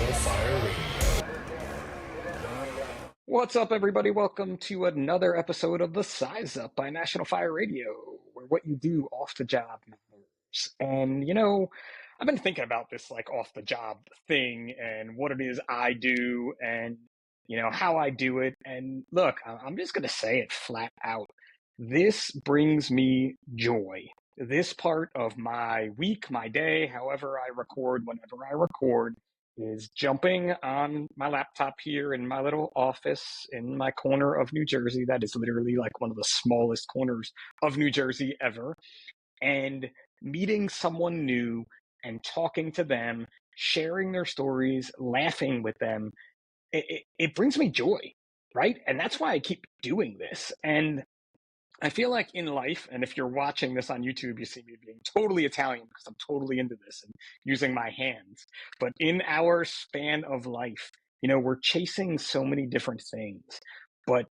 National Fire Radio. What's up, everybody? Welcome to another episode of The Size Up by National Fire Radio, where what you do off the job matters. And, I've been thinking about this like off the job thing and what it is I do and, how I do it. And look, I'm just going to say it flat out. This brings me joy. This part of my week, my day, however I record, whenever I record, is jumping on my laptop here in my little office in my corner of New Jersey. That is literally like one of the smallest corners of New Jersey ever. And meeting someone new and talking to them, sharing their stories, laughing with them, it brings me joy, right? And that's why I keep doing this. And I feel like in life, and if you're watching this on YouTube, you see me being totally Italian because I'm totally into this and using my hands. But in our span of life, we're chasing so many different things. But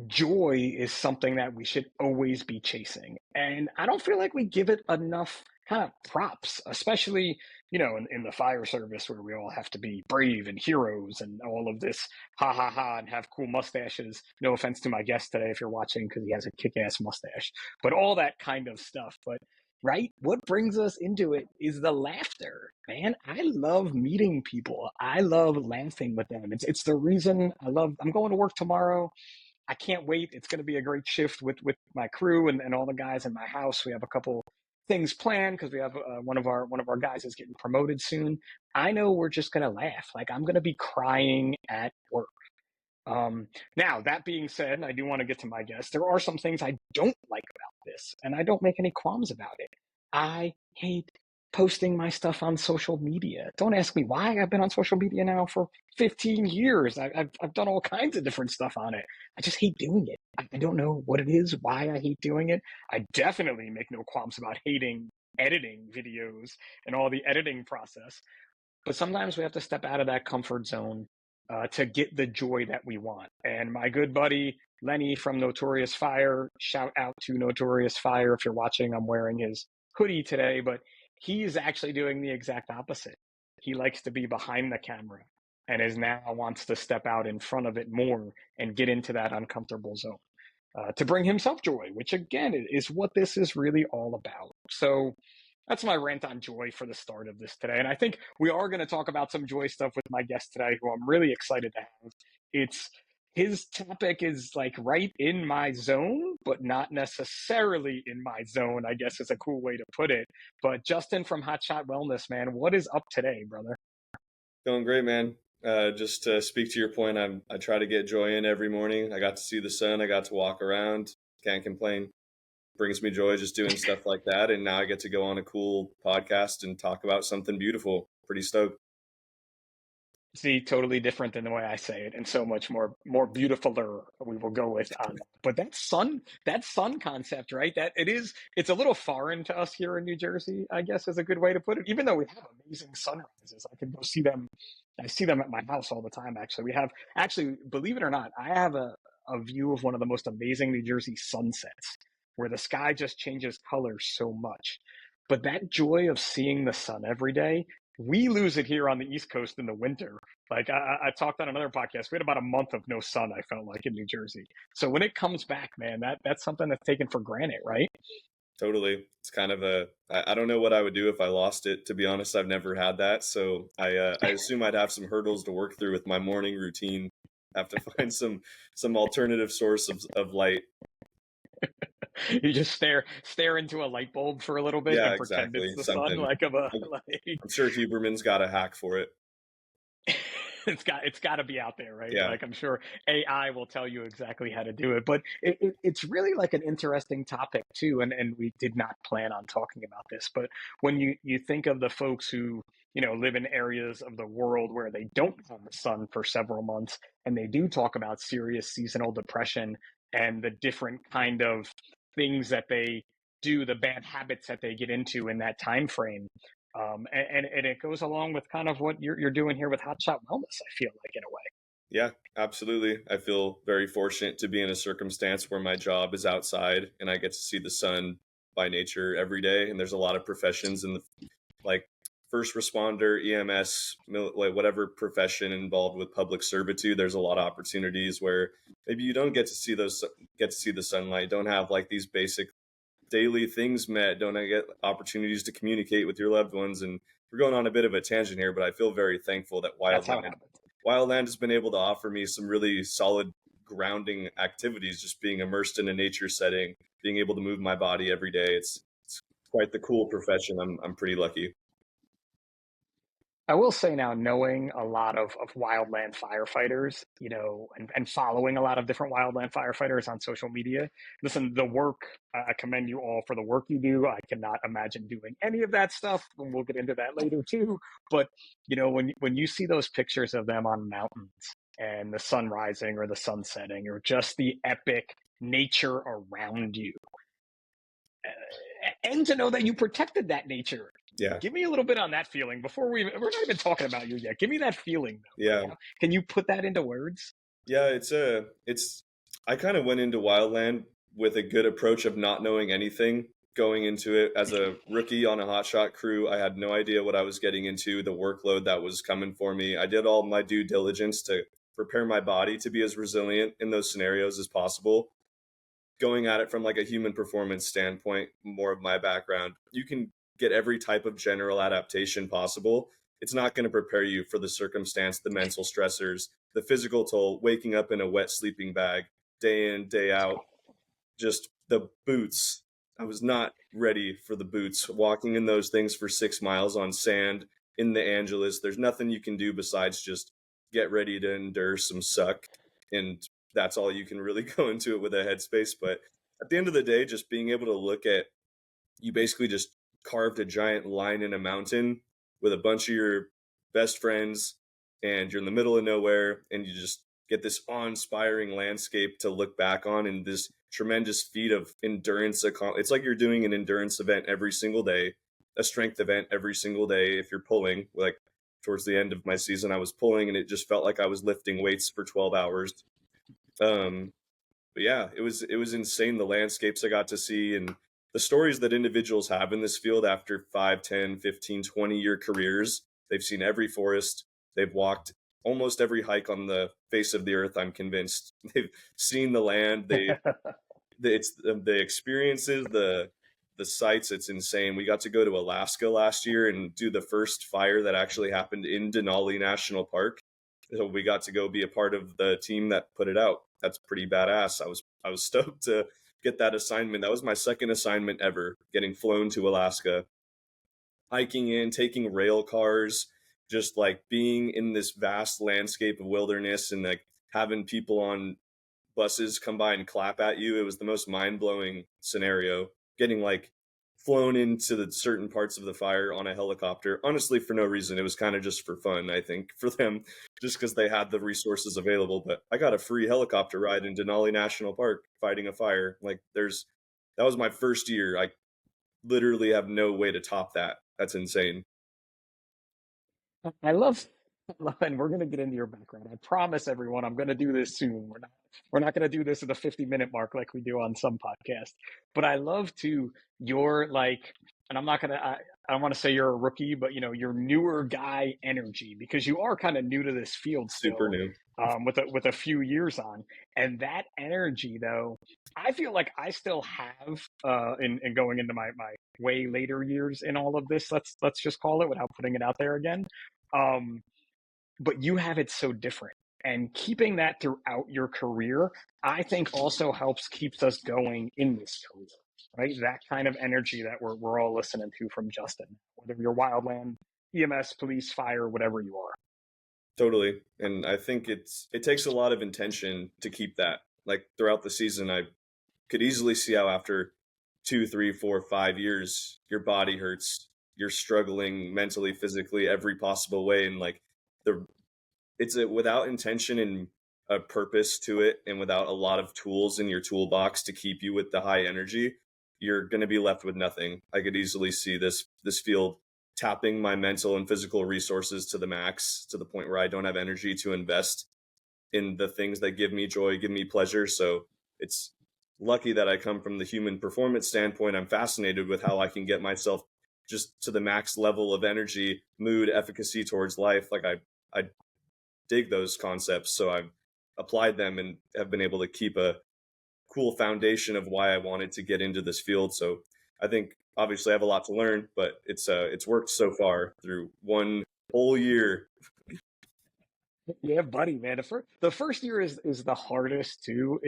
joy is something that we should always be chasing. And I don't feel like we give it enough kind of props, especially, in the fire service where we all have to be brave and heroes and all of this ha ha ha and have cool mustaches. No offense to my guest today if you're watching because he has a kick-ass mustache, but all that kind of stuff. But right, what brings us into it is the laughter, man. I love meeting people. I love laughing with them. It's the reason I'm going to work tomorrow. I can't wait. It's going to be a great shift with my crew and all the guys in my house. We have a couple things planned because we have one of our guys is getting promoted soon. I know we're just going to laugh. Like I'm going to be crying at work. Now that being said, I do want to get to my guest. There are some things I don't like about this, and I don't make any qualms about it. I hate posting my stuff on social media. Don't ask me why. I've been on social media now for 15 years. I've done all kinds of different stuff on it. I just hate doing it. I don't know what it is, why I hate doing it. I definitely make no qualms about hating editing videos and all the editing process. But sometimes we have to step out of that comfort zone to get the joy that we want. And my good buddy Lenny from Notorious Fire, shout out to Notorious Fire. If you're watching, I'm wearing his hoodie today, but he's actually doing the exact opposite. He likes to be behind the camera and is now wants to step out in front of it more and get into that uncomfortable zone to bring himself joy, which again is what this is really all about. So that's my rant on joy for the start of this today. And I think we are going to talk about some joy stuff with my guest today, who I'm really excited to have. It's his topic is like right in my zone, but not necessarily in my zone, I guess is a cool way to put it. But Justin from Hotshot Wellness, man, what is up today, brother? Going great, man. Just to speak to your point, I try to get joy in every morning. I got to see the sun. I got to walk around. Can't complain. Brings me joy just doing stuff like that. And now I get to go on a cool podcast and talk about something beautiful. Pretty stoked. See, totally different than the way I say it, and so much more beautifuler we will go with on that. But that sun concept, right? It's a little foreign to us here in New Jersey, I guess is a good way to put it. Even though we have amazing sunrises, I can go see them. I see them at my house all the time, actually. Believe it or not, I have a view of one of the most amazing New Jersey sunsets where the sky just changes color so much. But that joy of seeing the sun every day, we lose it here on the East Coast in the winter. Like I talked on another podcast, we had about a month of no sun, I felt like, in New Jersey. So when it comes back, man, that's something that's taken for granted, right? Totally. It's kind of I don't know what I would do if I lost it. To be honest, I've never had that. So I assume I'd have some hurdles to work through with my morning routine. Have to find some alternative source of light. You just stare into a light bulb for a little bit Yeah, and pretend exactly. it's the sun, Something. like I'm sure Huberman's got a hack for it. it's got to be out there, right? Yeah. Like I'm sure AI will tell you exactly how to do it. But it's really like an interesting topic too, and we did not plan on talking about this. But when you think of the folks who live in areas of the world where they don't have the sun for several months, and they do talk about serious seasonal depression and the different kind of things that they do, the bad habits that they get into in that time frame. And it goes along with kind of what you're doing here with Hotshot Wellness, I feel like, in a way. Yeah, absolutely. I feel very fortunate to be in a circumstance where my job is outside and I get to see the sun by nature every day. And there's a lot of professions in the like first responder, EMS, like whatever profession involved with public servitude, there's a lot of opportunities where maybe you don't get to see the sunlight, don't have like these basic daily things met, don't get opportunities to communicate with your loved ones. And we're going on a bit of a tangent here, but I feel very thankful that That's how it happens. Wildland has been able to offer me some really solid grounding activities, just being immersed in a nature setting, being able to move my body every day. It's quite the cool profession. I'm pretty lucky. I will say now, knowing a lot of wildland firefighters, and following a lot of different wildland firefighters on social media, listen, the work, I commend you all for the work you do. I cannot imagine doing any of that stuff, and we'll get into that later too. But, when you see those pictures of them on mountains and the sun rising or the sun setting or just the epic nature around you, and to know that you protected that nature. Yeah. Give me a little bit on that feeling before we're not even talking about you yet. Give me that feeling though. Yeah. Like, can you put that into words? Yeah, I kind of went into Wildland with a good approach of not knowing anything going into it as a rookie on a hotshot crew. I had no idea what I was getting into, the workload that was coming for me. I did all my due diligence to prepare my body to be as resilient in those scenarios as possible. Going at it from like a human performance standpoint, more of my background, you can get every type of general adaptation possible. It's not going to prepare you for the circumstance, the mental stressors, the physical toll, waking up in a wet sleeping bag day in, day out, just the boots. I was not ready for the boots. Walking in those things for 6 miles on sand in the Angeles, there's nothing you can do besides just get ready to endure some suck. And that's all you can really go into it with a headspace. But at the end of the day, just being able to look at, you basically just carved a giant line in a mountain with a bunch of your best friends, and you're in the middle of nowhere, and you just get this awe-inspiring landscape to look back on, and this tremendous feat of endurance. It's like you're doing an endurance event every single day, a strength event every single day. If you're pulling, like towards the end of my season, I was pulling, and it just felt like I was lifting weights for 12 hours. But yeah, it was insane, the landscapes I got to see and the stories that individuals have in this field after 5, 10, 15, 20-year careers. They've seen every forest, they've walked almost every hike on the face of the earth, I'm convinced. They've seen the land, it's the experiences, the sights. It's insane. We got to go to Alaska last year and do the first fire that actually happened in Denali National Park. So we got to go be a part of the team that put it out. That's pretty badass. I was stoked to get that assignment. That was my second assignment ever, getting flown to Alaska, hiking in, taking rail cars, just like being in this vast landscape of wilderness and like having people on buses come by and clap at you. It was the most mind-blowing scenario. Getting like flown into the certain parts of the fire on a helicopter, honestly, for no reason. It was kind of just for fun, I think, for them, just because they had the resources available. But I got a free helicopter ride in Denali National Park fighting a fire. That was my first year. I literally have no way to top that. That's insane. I love, and we're going to get into your background. I promise everyone, I'm going to do this soon. We're not going to do this at the 50-minute mark like we do on some podcasts. But I love to your like, and I don't want to say you're a rookie, but your newer guy energy, because you are kind of new to this field Super still, new. with a few years on, and that energy though, I feel like I still have in going into my way later years in all of this. Let's just call it without putting it out there again. Um, but you have it so different. And keeping that throughout your career, I think also keeps us going in this career, right? That kind of energy that we're all listening to from Justin, whether you're wildland, EMS, police, fire, whatever you are. Totally. And I think it takes a lot of intention to keep that. Like throughout the season, I could easily see how after 2, 3, 4, 5 years, your body hurts. You're struggling mentally, physically, every possible way. And like the without intention and a purpose to it, and without a lot of tools in your toolbox to keep you with the high energy, you're going to be left with nothing. I could easily see this field tapping my mental and physical resources to the max, to the point where I don't have energy to invest in the things that give me joy, give me pleasure. So it's lucky that I come from the human performance standpoint. I'm fascinated with how I can get myself just to the max level of energy, mood, efficacy towards life. Like I dig those concepts, so I've applied them and have been able to keep a cool foundation of why I wanted to get into this field. So I think obviously I have a lot to learn, but it's worked so far through one whole year. Yeah, buddy, man. The first year is the hardest too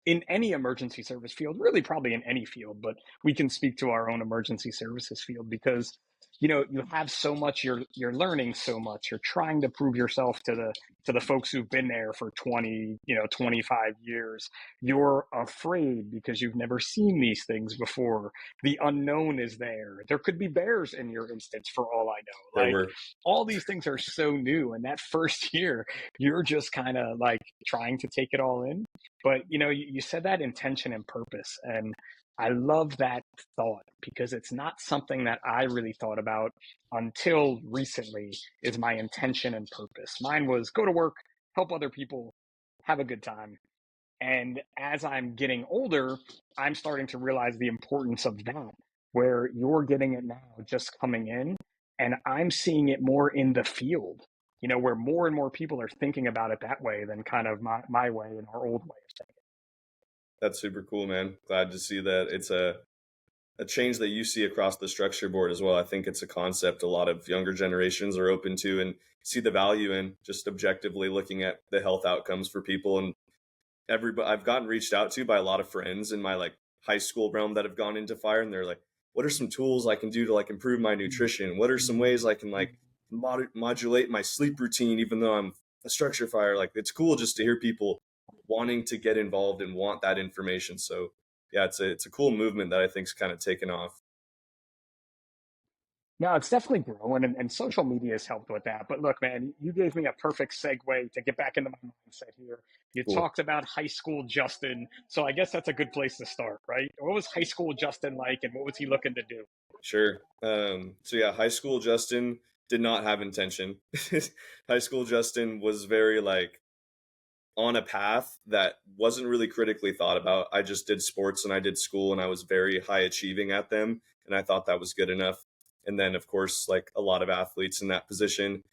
in any emergency service field, really probably in any field, but we can speak to our own emergency services field because you have so much you're learning so much. You're trying to prove yourself to the folks who've been there for 20, 25 years. You're afraid because you've never seen these things before. The unknown is there. There could be bears in your instance for all I know. There Like were all these things are so new, and that first year you're just kind of like trying to take it all in. But you said that intention and purpose, and I love that thought because it's not something that I really thought about until recently. Is my intention and purpose. Mine was go to work, help other people, have a good time. And as I'm getting older, I'm starting to realize the importance of that, where you're getting it now just coming in, and I'm seeing it more in the field, where more and more people are thinking about it that way than kind of my way and our old way of That's super cool, man. Glad to see that it's a change that you see across the structure board as well. I think it's a concept a lot of younger generations are open to and see the value in, just objectively looking at the health outcomes for people. And everybody I've gotten reached out to by a lot of friends in my like high school realm that have gone into fire, and they're like, what are some tools I can do to like improve my nutrition? What are some ways I can like modulate my sleep routine even though I'm a structure fire? Like it's cool just to hear people wanting to get involved and want that information. So yeah, it's a cool movement that I think's kind of taken off. No, it's definitely growing, and social media has helped with that. But look, man, you gave me a perfect segue to get back into my mindset here. You Cool. talked about high school Justin, so I guess that's a good place to start, right? What was high school Justin like, and what was he looking to do? Sure. So yeah, high school Justin did not have intention. High school Justin was very like on a path that wasn't really critically thought about. I just did sports and I did school and I was very high achieving at them. And I thought that was good enough. And then, of course, like a lot of athletes in that position,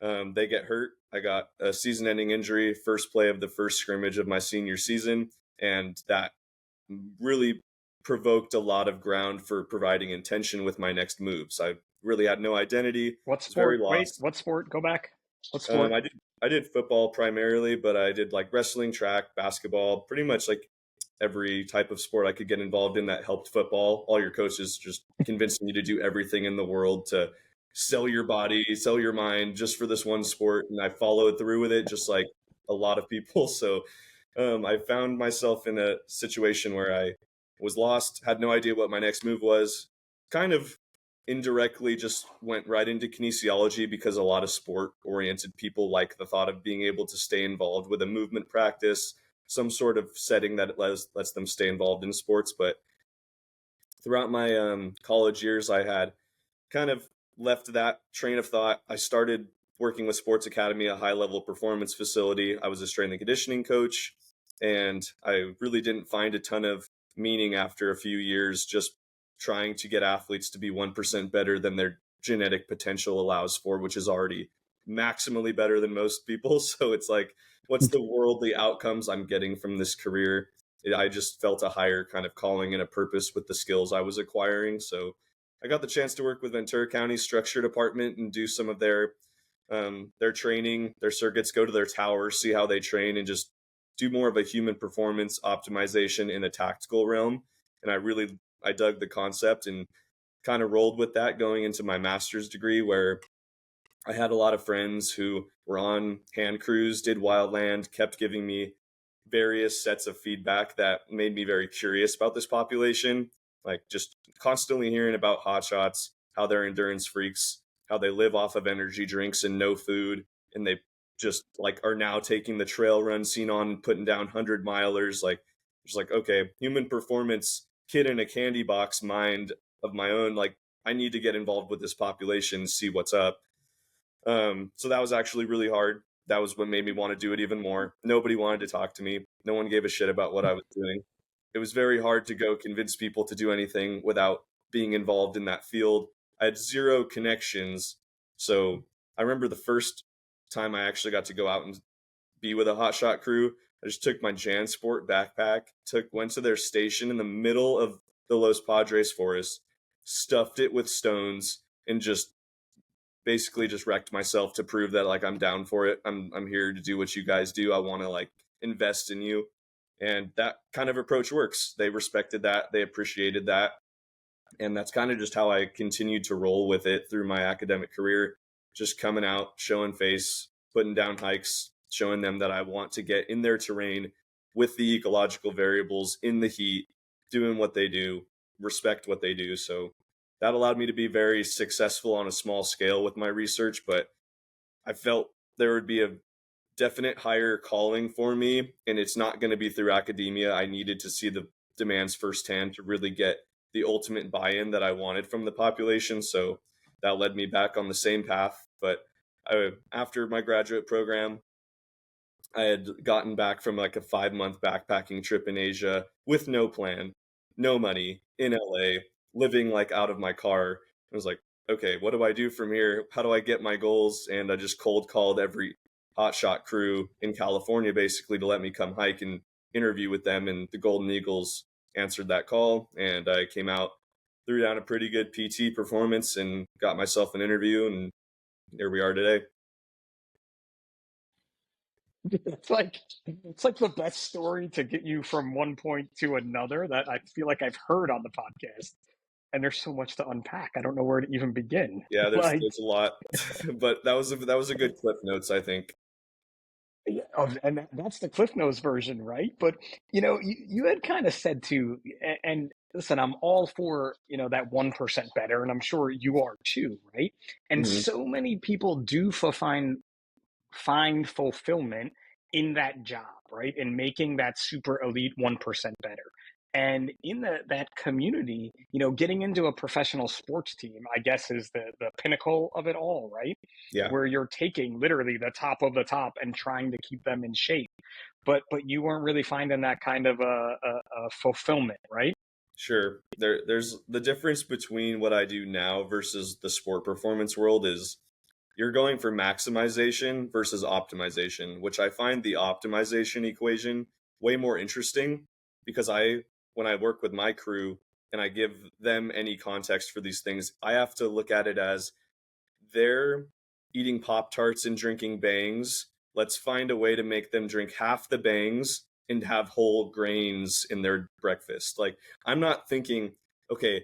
they get hurt. I got a season ending injury, first play of the first scrimmage of my senior season. And that really provoked a lot of ground for providing intention with my next moves. I really had no identity, What was very sport? Wait, lost. what sport? Go back. What Um, sport? I did I did football primarily, but I did like wrestling, track, basketball, pretty much like every type of sport I could get involved in that helped football. All your coaches just convincing you to do everything in the world to sell your body, sell your mind just for this one sport. And I followed through with it just like a lot of people. So I found myself in a situation where I was lost, had no idea what my next move was, kind of indirectly just went right into kinesiology because a lot of sport oriented people like the thought of being able to stay involved with a movement practice, some sort of setting that lets them stay involved in sports. But throughout my college years, I had kind of left that train of thought. I started working with Sports Academy, a high level performance facility. I was a strength and conditioning coach, and I really didn't find a ton of meaning after a few years just trying to get athletes to be 1% better than their genetic potential allows for, which is already maximally better than most people. So it's like, what's the worldly outcomes I'm getting from this career? I just felt a higher kind of calling and a purpose with the skills I was acquiring. So I got the chance to work with Ventura County Structure Department and do some of their training, their circuits, go to their towers, see how they train, and just do more of a human performance optimization in a tactical realm. And I dug the concept and kind of rolled with that going into my master's degree, where I had a lot of friends who were on hand crews, did wildland, kept giving me various sets of feedback that made me very curious about this population. Like just constantly hearing about hotshots, how they're endurance freaks, how they live off of energy drinks and no food, and they just like are now taking the trail run scene on and putting down 100 milers. Like just like, okay, human performance, kid in a candy box mind of my own. Like I need to get involved with this population, see what's up. So that was actually really hard. That was what made me want to do it even more. Nobody wanted to talk to me. No one gave a shit about what I was doing. It was very hard to go convince people to do anything without being involved in that field. I had zero connections. So I remember the first time I actually got to go out and be with a hotshot crew. I just took my JanSport backpack, went to their station in the middle of the Los Padres forest, stuffed it with stones, and just basically just wrecked myself to prove that like I'm down for it. I'm here to do what you guys do. I want to like invest in you. And that kind of approach works. They respected that. They appreciated that. And that's kind of just how I continued to roll with it through my academic career, just coming out, showing face, putting down hikes, showing them that I want to get in their terrain with the ecological variables in the heat, doing what they do, respect what they do. So that allowed me to be very successful on a small scale with my research, but I felt there would be a definite higher calling for me, and it's not going to be through academia. I needed to see the demands firsthand to really get the ultimate buy-in that I wanted from the population. So that led me back on the same path. But after my graduate program, I had gotten back from like a 5-month backpacking trip in Asia with no plan, no money, in LA, living like out of my car. I was like, okay, what do I do from here? How do I get my goals? And I just cold called every hotshot crew in California basically to let me come hike and interview with them. And the Golden Eagles answered that call. And I came out, threw down a pretty good PT performance and got myself an interview. And here we are today. It's like the best story to get you from one point to another that I feel like I've heard on the podcast. And there's so much to unpack. I don't know where to even begin. Yeah, Like, there's a lot, but that was a good cliff notes, I think. yeah, and that's the Cliff Notes version, right? But you had kind of said too, and listen, I'm all for that 1% better, and I'm sure you are too, right? And Hmm. so many people do find fulfillment in that job, right? In making that super elite 1% better. And in that community, getting into a professional sports team, I guess, is the pinnacle of it all, right? Yeah, Where you're taking literally the top of the top and trying to keep them in shape. But you weren't really finding that kind of a fulfillment, right? sure. There's the difference between what I do now versus the sport performance world is you're going for maximization versus optimization, which I find the optimization equation way more interesting because when I work with my crew and I give them any context for these things, I have to look at it as they're eating Pop Tarts and drinking bangs. Let's find a way to make them drink half the bangs and have whole grains in their breakfast. Like, I'm not thinking, okay,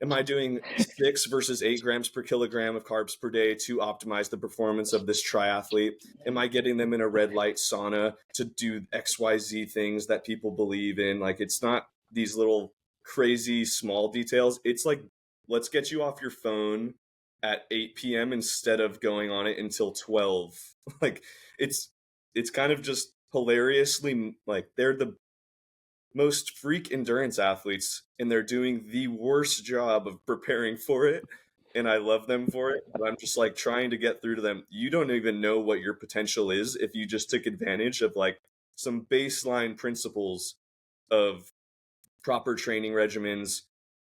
am I doing 6 versus 8 grams per kilogram of carbs per day to optimize the performance of this triathlete? Am I getting them in a red light sauna to do XYZ things that people believe in? Like, it's not these little crazy small details. It's like, let's get you off your phone at 8 p.m. instead of going on it until 12. Like, it's it's kind of just hilariously like they're the most freak endurance athletes and they're doing the worst job of preparing for it, and I love them for it, but I'm just like trying to get through to them. You don't even know what your potential is if you just took advantage of like some baseline principles of proper training regimens,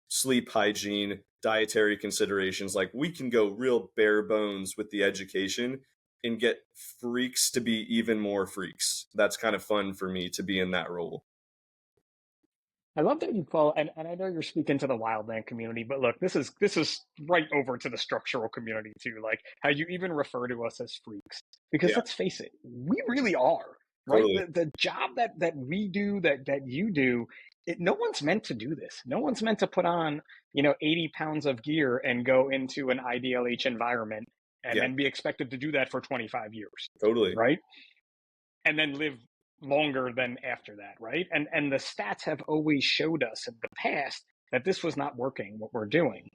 sleep hygiene, dietary considerations. Like, we can go real bare bones with the education and get freaks to be even more freaks. That's kind of fun for me to be in that role. I love that you call, and I know you're speaking to the wildland community, but look, this is right over to the structural community too. Like how you even refer to us as freaks, because Yeah, let's face it, we really are, right? totally. The job that we do, that you do, no one's meant to do this. No one's meant to put on 80 pounds of gear and go into an IDLH environment and Yeah, then be expected to do that for 25 years, totally. right? And then live longer than after that, right? And the stats have always showed us in the past that this was not working what we're doing.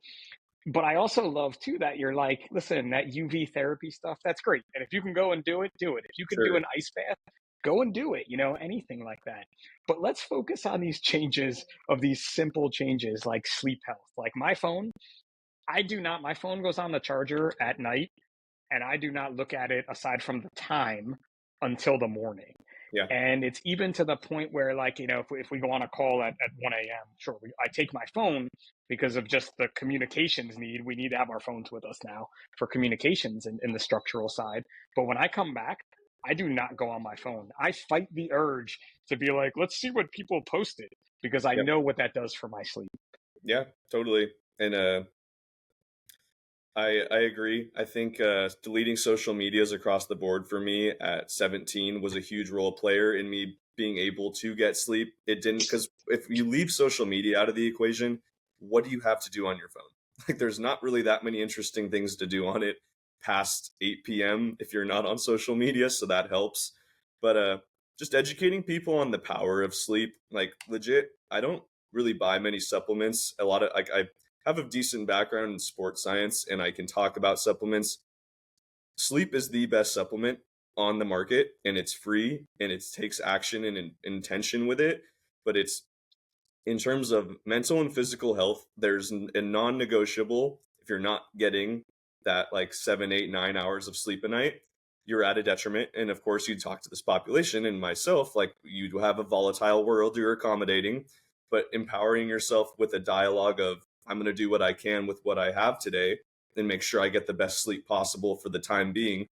But I also love too that you're like, listen, that UV therapy stuff, that's great. And if you can go and do it, do it. If you can do Sure. an ice bath, go and do it, anything like that. But let's focus on these changes, of these simple changes like sleep health. Like my phone, my phone goes on the charger at night and I do not look at it aside from the time until the morning. Yeah. And it's even to the point where, like, if we go on a call at 1 a.m., sure, I take my phone, because of just the communications need. We need to have our phones with us now for communications in the structural side. But when I come back, I do not go on my phone. I fight the urge to be like, let's see what people posted, because I Yep. know what that does for my sleep. Yeah, totally. And I agree. I think deleting social medias across the board for me at 17 was a huge role player in me being able to get sleep. It didn't, because if you leave social media out of the equation, what do you have to do on your phone? Like, there's not really that many interesting things to do on it past 8 p.m. if you're not on social media, so that helps. But just educating people on the power of sleep, like legit, I don't really buy many supplements. A lot of like I have a decent background in sports science and I can talk about supplements. Sleep is the best supplement on the market, and it's free, and it takes action and intention with it. But it's, in terms of mental and physical health, there's a non-negotiable. If you're not getting that like 7, 8, 9 hours of sleep a night, you're at a detriment. And of course, you talk to this population and myself, like, you have a volatile world you're accommodating, but empowering yourself with a dialogue of, I'm going to do what I can with what I have today and make sure I get the best sleep possible for the time being,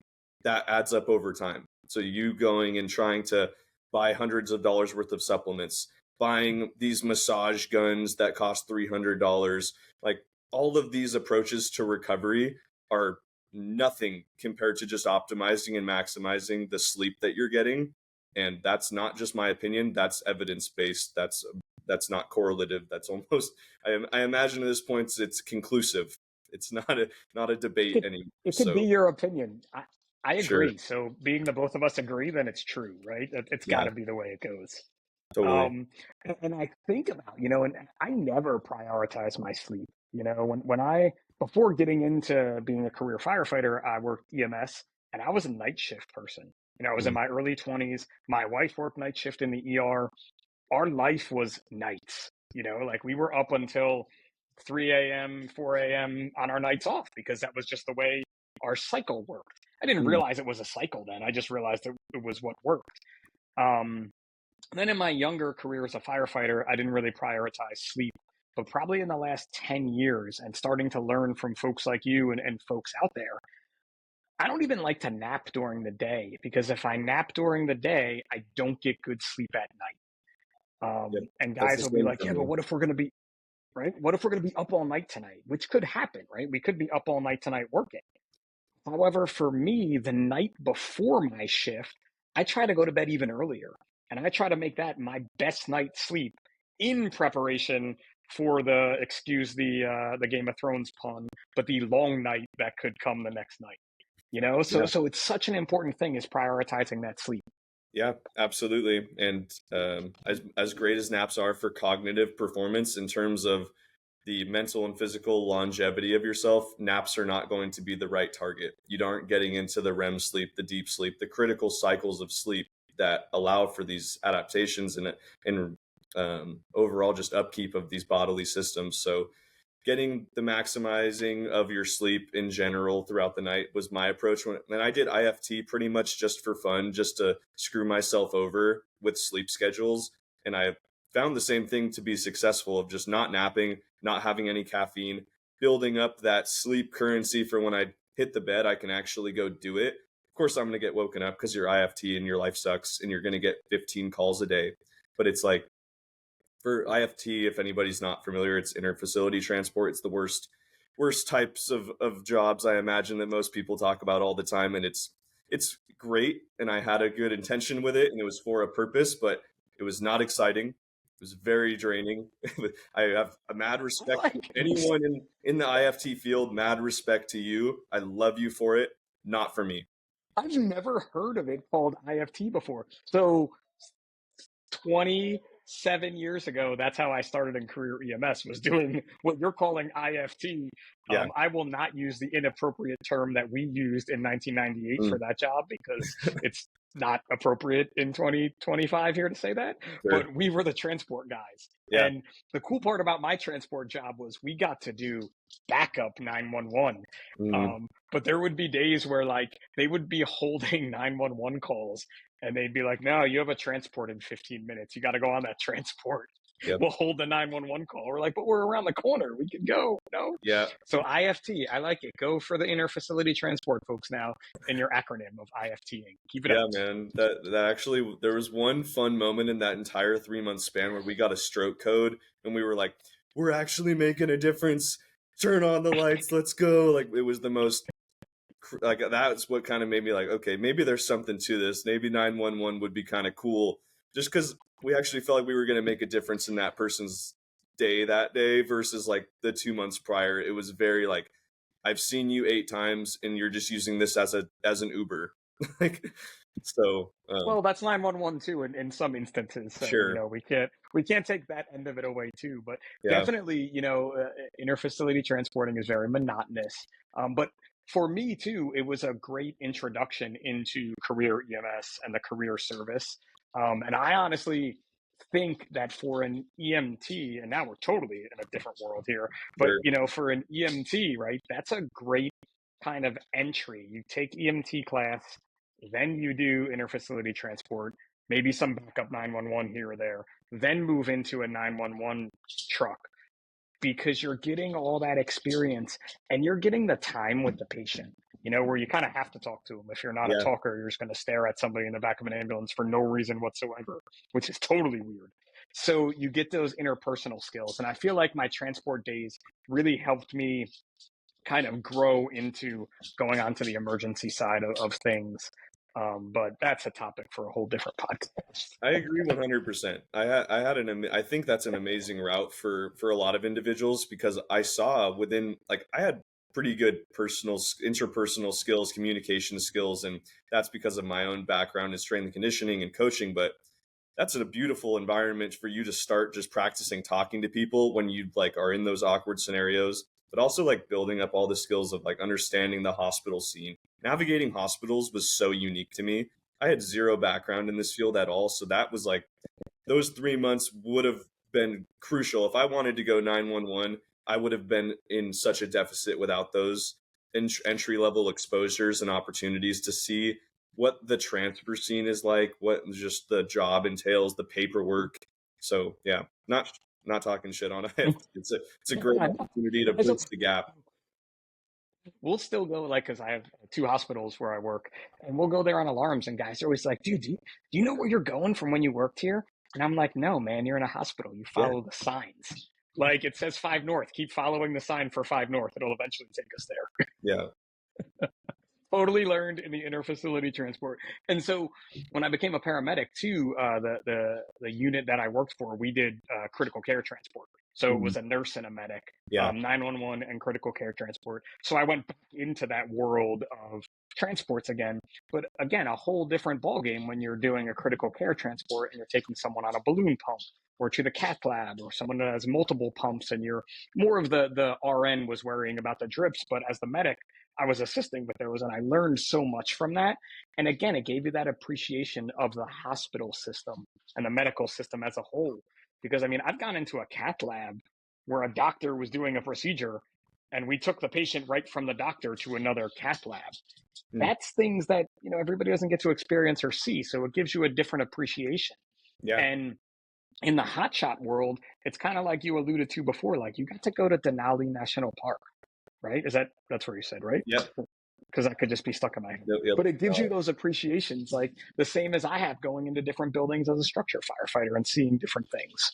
that adds up over time. So you going and trying to buy hundreds of dollars worth of supplements, buying these massage guns that cost $300, like, all of these approaches to recovery are nothing compared to just optimizing and maximizing the sleep that you're getting. And that's not just my opinion, that's evidence based. That's not correlative. That's almost, I imagine at this point it's conclusive. It's not a debate It, anymore. it could be So your opinion. I sure. agree. So being the both of us agree, then it's true, right? It's got Yeah, to be the way it goes. totally. And I think about, and I never prioritize my sleep. When I, before getting into being a career firefighter, I worked EMS, and I was a night shift person. I was in Mm, my early 20s. My wife worked night shift in the ER. Our life was nights, like we were up until 3 a.m., 4 a.m. on our nights off, because that was just the way our cycle worked. I didn't mm, realize it was a cycle then. I just realized it was what worked. Um, then in my younger career as a firefighter, I didn't really prioritize sleep. But probably in the last 10 years, and starting to learn from folks like you and folks out there, I don't even like to nap during the day, because if I nap during the day, I don't get good sleep at night. yep. And That's the guys will be same like, for yeah, but me. what if we're going to be, right? What if we're going to be up all night tonight? Which could happen, right? We could be up all night tonight working. However, for me, the night before my shift, I try to go to bed even earlier. And I try to make that my best night's sleep in preparation for excuse the Game of Thrones pun, but the long night that could come the next night. So Yeah. so it's such an important thing, is prioritizing that sleep. Yeah, absolutely. And as great as naps are for cognitive performance in terms of the mental and physical longevity of yourself, naps are not going to be the right target. You aren't getting into the REM sleep, the deep sleep, the critical cycles of sleep that allow for these adaptations and overall just upkeep of these bodily systems. So getting the maximizing of your sleep in general throughout the night was my approach. And I did IFT pretty much just for fun, just to screw myself over with sleep schedules. And I found the same thing to be successful, of just not napping, not having any caffeine, building up that sleep currency for when I hit the bed, I can actually go do it. Of course, I'm going to get woken up because you're IFT and your life sucks and you're going to get 15 calls a day. But it's like, for IFT, if anybody's not familiar, it's interfacility transport. It's the worst types of jobs, I imagine, that most people talk about all the time. And it's great. And I had a good intention with it and it was for a purpose, but it was not exciting. It was very draining. I have a mad I respect for like it. anyone in the IFT field, mad respect to you. I love you for it. Not for me. I've never heard of it called IFT before. So 27 years ago, that's how I started in career EMS, was doing what you're calling IFT. Yeah. I will not use the inappropriate term that we used in 1998 Mm, for that job, because it's not appropriate in 2025 here to say that. sure. But we were the transport guys. Yeah. And the cool part about my transport job was we got to do backup 911. Mm, But there would be days where, like, they would be holding 911 calls, and they'd be like, no, you have a transport in 15 minutes. You got to go on that transport. Yep. We'll hold the 911 call. We're like, but we're around the corner. We can go. No. Yeah. So IFT, I like it. Go for the interfacility transport, folks. Now in your acronym of IFTing, keep it up. Yeah, man. That actually, there was one fun moment in that entire 3 month span where we got a stroke code and we were like, we're actually making a difference. Turn on the lights. Let's go. Like, it was the most, like, that's what kind of made me like, okay, maybe there's something to this. Maybe 911 would be kind of cool, just because we actually felt like we were going to make a difference in that person's day that day versus like the 2 months prior. It was very like, I've seen you 8 times and you're just using this as an Uber. Like, so Well, that's 911 too in some instances. So, sure. we can't take that end of it away too, but Yeah. definitely, interfacility transporting is very monotonous. But for me too, it was a great introduction into career EMS and the career service. And I honestly think that for an EMT, and now we're totally in a different world here, but Sure. for an EMT, right, that's a great kind of entry. You take EMT class, then you do interfacility transport, maybe some backup 911 here or there, then move into a 911 truck because you're getting all that experience and you're getting the time with the patient, where you kind of have to talk to them. If you're not a Yeah. talker, you're just going to stare at somebody in the back of an ambulance for no reason whatsoever, which is totally weird. So you get those interpersonal skills. And I feel like my transport days really helped me kind of grow into going on to the emergency side of things. But that's a topic for a whole different podcast. I agree 100%. I think that's an amazing route for a lot of individuals because I saw within, like, I had pretty good interpersonal skills, communication skills, and that's because of my own background in strength and conditioning and coaching. But that's a beautiful environment for you to start just practicing talking to people when you like are in those awkward scenarios, but also like building up all the skills of like understanding the hospital scene. Navigating hospitals was so unique to me. I had zero background in this field at all, so that was like those 3 months would have been crucial. If I wanted to go 911, I would have been in such a deficit without those entry level exposures and opportunities to see what the transfer scene is like, what just the job entails, the paperwork. So yeah, not talking shit on it. It's a great opportunity to bridge the gap. We'll still go, like, because I have two hospitals where I work, and we'll go there on alarms, and guys are always like, dude, do you know where you're going from when you worked here? And I'm like, no, man, you're in a hospital. You Yeah, follow the signs. Like, it says 5 North. Keep following the sign for 5 North. It'll eventually take us there. yeah. Totally learned in the interfacility transport. And so when I became a paramedic too, the unit that I worked for, we did critical care transport. So it Mhm. was a nurse and a medic, Yeah, 911 and critical care transport. So I went back into that world of transports again, but again, a whole different ballgame when you're doing a critical care transport and you're taking someone on a balloon pump or to the cath lab or someone that has multiple pumps and you're more of the RN was worrying about the drips, but as the medic, I was assisting with those and I learned so much from that. And again, it gave you that appreciation of the hospital system and the medical system as a whole. Because I mean, I've gone into a cath lab where a doctor was doing a procedure and we took the patient right from the doctor to another cath lab. mm, That's things that, everybody doesn't get to experience or see. So it gives you a different appreciation. yeah, And in the hotshot world, it's kind of like you alluded to before, like you got to go to Denali National Park, right? That's where you said, right? yep, Because that could just be stuck in my head. yep, yep. But it gives you those appreciations, like the same as I have going into different buildings as a structure firefighter and seeing different things.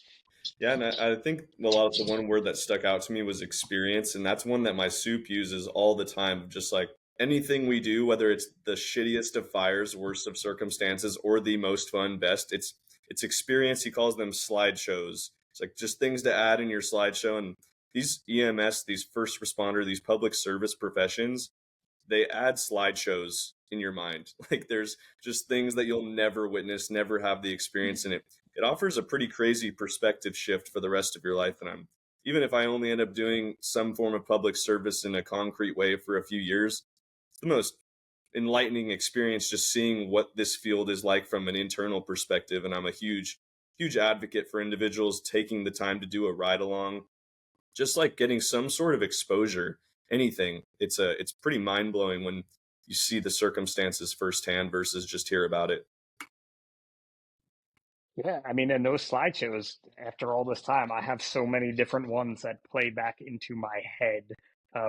Yeah, and I think a lot of the one word that stuck out to me was experience, and that's one that my soup uses all the time. Just like anything we do, whether it's the shittiest of fires, worst of circumstances, or the most fun, best, it's experience. He calls them slideshows. It's like just things to add in your slideshow. And these EMS, these first responder, these public service professions, they add slideshows in your mind. Like there's just things that you'll never witness, never have the experience in it. It offers a pretty crazy perspective shift for the rest of your life. And I'm even if I only end up doing some form of public service in a concrete way for a few years, it's the most enlightening experience just seeing what this field is like from an internal perspective. And I'm a huge advocate for individuals taking the time to do a ride along, just like getting some sort of exposure, anything. It's pretty mind blowing when you see the circumstances firsthand versus just hear about it. Yeah, I mean, and those slideshows, after all this time, I have so many different ones that play back into my head,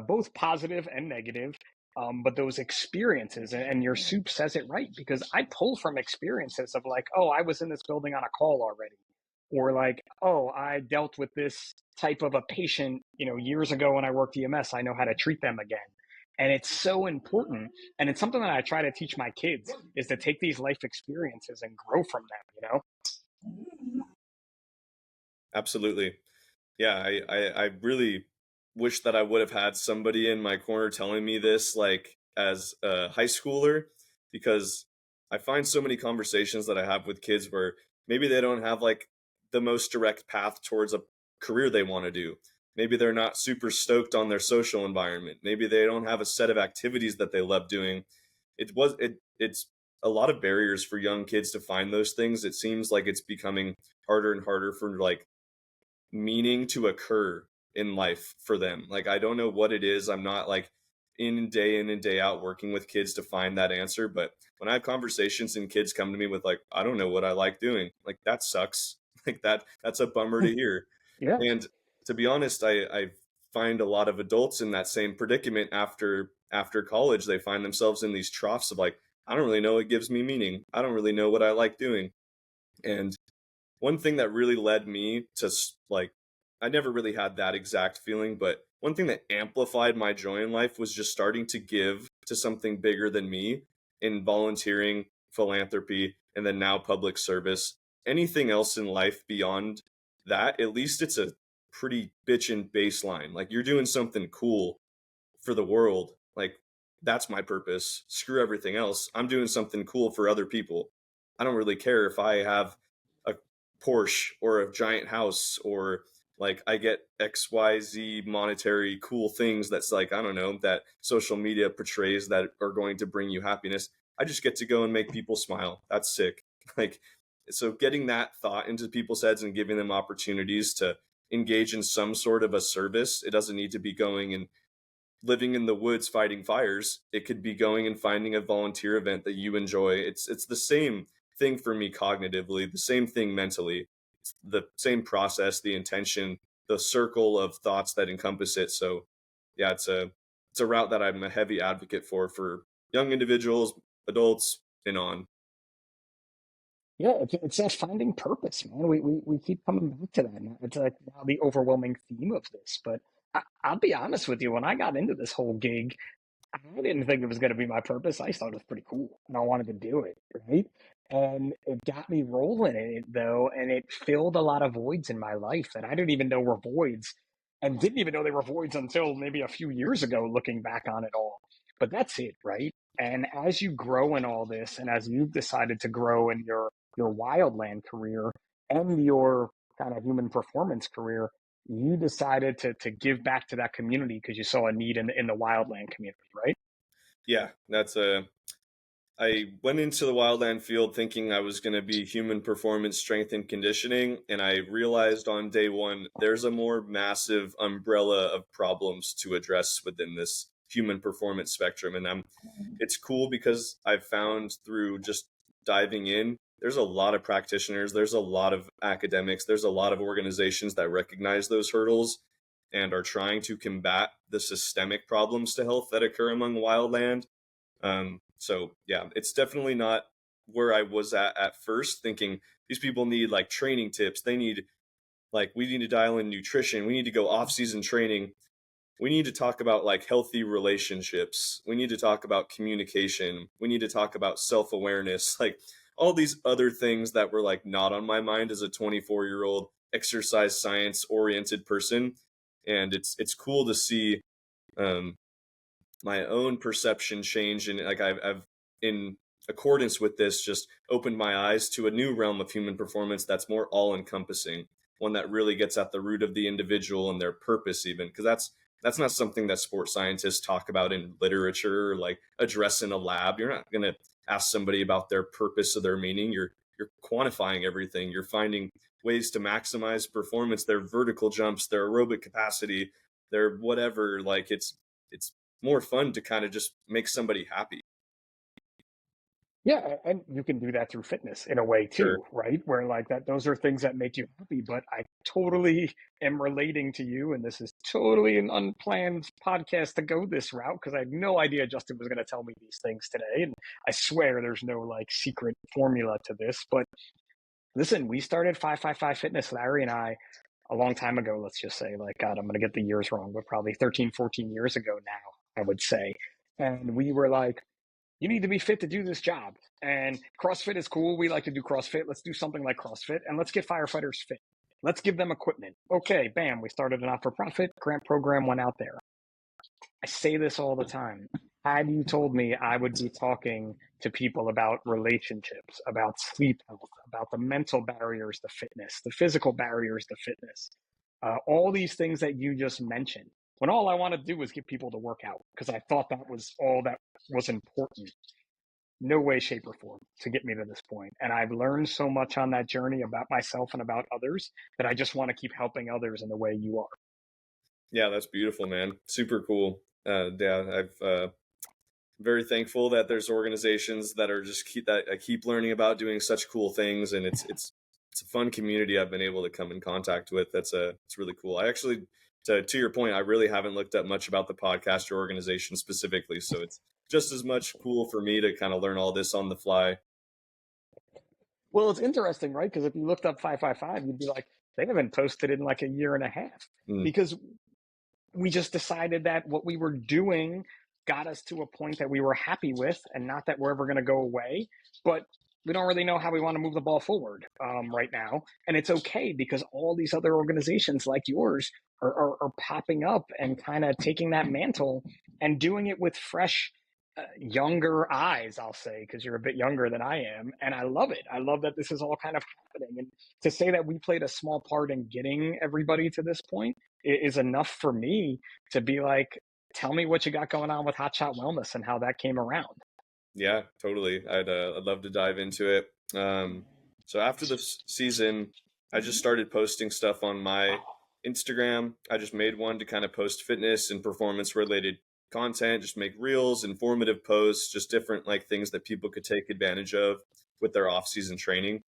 both positive and negative. But those experiences, and your soup says it right, because I pull from experiences of like, oh, I was in this building on a call already, or like, oh, I dealt with this type of a patient, years ago when I worked EMS. I know how to treat them again. And it's so important. And it's something that I try to teach my kids is to take these life experiences and grow from them. Absolutely. Yeah, I really wish that I would have had somebody in my corner telling me this, like as a high schooler, because I find so many conversations that I have with kids where maybe they don't have like the most direct path towards a career they want to do. Maybe they're not super stoked on their social environment. Maybe they don't have a set of activities that they love doing. It's a lot of barriers for young kids to find those things. It seems like it's becoming harder and harder for like meaning to occur in life for them. Like I don't know what it is. I'm not like in and day out working with kids to find that answer, but when I have conversations and kids come to me with like I don't know what I like doing, like that sucks. Like that's a bummer to hear. Yeah. And to be honest, I find a lot of adults in that same predicament after college. They find themselves in these troughs of like I don't really know what gives me meaning. I don't really know what I like doing. And one thing that really led me to like I never really had that exact feeling, but one thing that amplified my joy in life was just starting to give to something bigger than me in volunteering, philanthropy, and then now public service. Anything else in life beyond that, at least it's a pretty bitchin' baseline. Like you're doing something cool for the world. Like that's my purpose. Screw everything else. I'm doing something cool for other people. I don't really care if I have a Porsche or a giant house or like I get XYZ monetary cool things that's like, I don't know, that social media portrays that are going to bring you happiness. I just get to go and make people smile. That's sick. Like, so getting that thought into people's heads and giving them opportunities to engage in some sort of a service. It doesn't need to be going and living in the woods fighting fires. It could be going and finding a volunteer event that you enjoy. It's the same thing for me cognitively, the same thing mentally. It's the same process, the intention, the circle of thoughts that encompass it. So yeah, it's a route that I'm a heavy advocate for young individuals, adults, and on. Yeah, it's that finding purpose, man. We keep coming back to that. And it's like now the overwhelming theme of this. But I'll be honest with you, when I got into this whole gig, I didn't think it was going to be my purpose. I just thought it was pretty cool and I wanted to do it, right? And it got me rolling in it though, and it filled a lot of voids in my life that I didn't even know were voids and didn't even know they were voids until maybe a few years ago, looking back on it all. But that's it, right? And as you grow in all this, and as you've decided to grow in your wildland career and your kind of human performance career, you decided to give back to that community because you saw a need in the wildland community, right? Yeah, that's a I went into the wildland field thinking I was going to be human performance, strength, and conditioning. And I realized on day one, there's a more massive umbrella of problems to address within this human performance spectrum. And it's cool because I've found through just diving in, there's a lot of practitioners, there's a lot of academics, there's a lot of organizations that recognize those hurdles and are trying to combat the systemic problems to health that occur among wildland. So yeah, it's definitely not where I was at first, thinking these people need like training tips. They need like we need to dial in nutrition. We need to go off season training. We need to talk about like healthy relationships. We need to talk about communication. We need to talk about self awareness. Like all these other things that were like not on my mind as a 24-year-old exercise science oriented person. And it's cool to see um, my own perception change and like I've in accordance with this just opened my eyes to a new realm of human performance that's more all encompassing, one that really gets at the root of the individual and their purpose, even because that's not something that sports scientists talk about in literature or like address in a lab. You're not going to ask somebody about their purpose or their meaning. You're quantifying everything. You're finding ways to maximize performance, their vertical jumps, their aerobic capacity, their whatever. Like it's more fun to kind of just make somebody happy. Yeah, and you can do that through fitness in a way Sure. too, right? Where like that, those are things that make you happy. But I totally am relating to you, and this is totally an unplanned podcast to go this route because I had no idea Justin was going to tell me these things today. And I swear there's no like secret formula to this. But listen, we started 555 Fitness, Larry and I, a long time ago, let's just say, like, God, I'm going to get the years wrong, but probably 13, 14 years ago now, I would say. And we were like, you need to be fit to do this job. And CrossFit is cool. We like to do CrossFit. Let's do something like CrossFit and let's get firefighters fit. Let's give them equipment. Okay, bam, we started a not for profit grant program, went out there. I say this all the time. Had you told me I would be talking to people about relationships, about sleep health, about the mental barriers to fitness, the physical barriers to fitness, all these things that you just mentioned, when all I wanted to do was get people to work out because I thought that was all that was important. No way, shape, or form to get me to this point. And I've learned so much on that journey about myself and about others that I just want to keep helping others in the way you are. Yeah, that's beautiful, man. Super cool. Yeah, I've very thankful that there's organizations that are just keep that I keep learning about doing such cool things, and it's a fun community I've been able to come in contact with. It's really cool. I actually, to your point, I really haven't looked up much about the podcaster organization specifically, so it's just as much cool for me to kind of learn all this on the fly. Well, it's interesting, right? Because if you looked up 555, you'd be like, they haven't posted in like a year and a half Mm, because we just decided that what we were doing got us to a point that we were happy with, and not that we're ever going to go away, but we don't really know how we want to move the ball forward right now. And it's okay because all these other organizations like yours are popping up and kind of taking that mantle and doing it with fresh, younger eyes, I'll say, because you're a bit younger than I am. And I love it. I love that this is all kind of happening. And to say that we played a small part in getting everybody to this point is enough for me to be like, tell me what you got going on with Hotshot Wellness and how that came around. yeah, totally. I'd love to dive into it. So after the season, I just started posting stuff on my Instagram. I just made one to kind of post fitness and performance related content, just make reels, informative posts, just different like things that people could take advantage of with their off season training.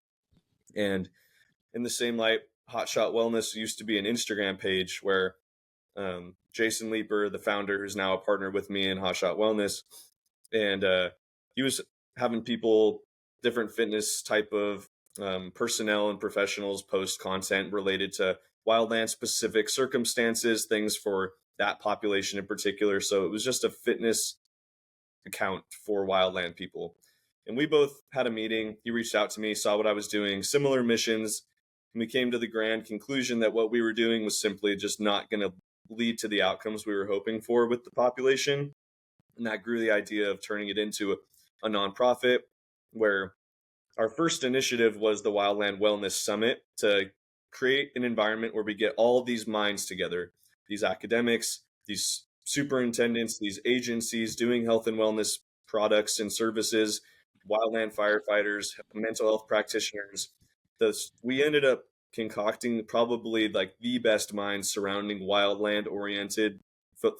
And in the same light, Hotshot Wellness used to be an Instagram page where Jason Leeper, the founder, who's now a partner with me in Hotshot Wellness, and he was having people, different fitness type of personnel and professionals, post content related to wildland specific circumstances, things for that population in particular. So it was just a fitness account for wildland people. And we both had a meeting. He reached out to me, saw what I was doing, similar missions, and we came to the grand conclusion that what we were doing was simply just not going to lead to the outcomes we were hoping for with the population. And that grew the idea of turning it into a nonprofit, where our first initiative was the Wildland Wellness Summit, to create an environment where we get all of these minds together, these academics, these superintendents, these agencies doing health and wellness products and services, wildland firefighters, mental health practitioners. We ended up concocting probably like the best minds surrounding wildland oriented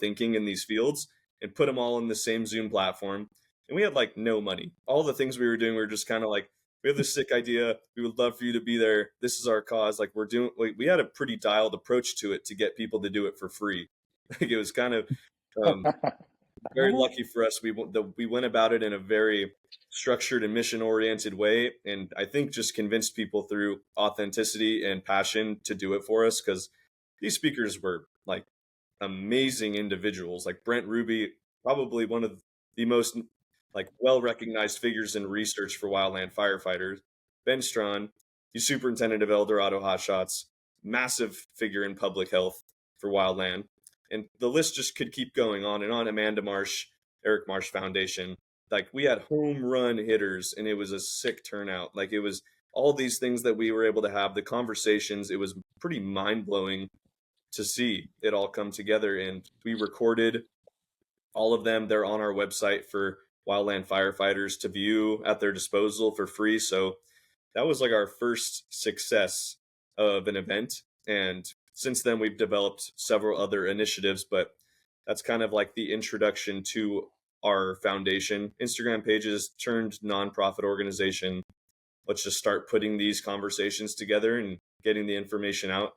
thinking in these fields, and put them all in the same Zoom platform. And we had like no money. All the things we were doing, we were just kind of like, we have this sick idea. We would love for you to be there. This is our cause. Like we're doing, like, we had a pretty dialed approach to it to get people to do it for free. Like it was kind of um, very lucky for us. We went about it in a very structured and mission oriented way, and I think just convinced people through authenticity and passion to do it for us, because these speakers were like amazing individuals. Like Brent Ruby, probably one of the most like well recognized figures in research for wildland firefighters. Ben Strawn, he's superintendent of El Dorado Hotshots, massive figure in public health for wildland. And the list just could keep going on and on. Amanda Marsh, Eric Marsh Foundation. Like we had home run hitters, and it was a sick turnout. Like it was all these things that we were able to have, the conversations. It was pretty mind blowing to see it all come together. And we recorded all of them. They're on our website for wildland firefighters to view at their disposal for free. So that was like our first success of an event. And since then, we've developed several other initiatives, but that's kind of like the introduction to our foundation. Instagram pages turned nonprofit organization. Let's just start putting these conversations together and getting the information out.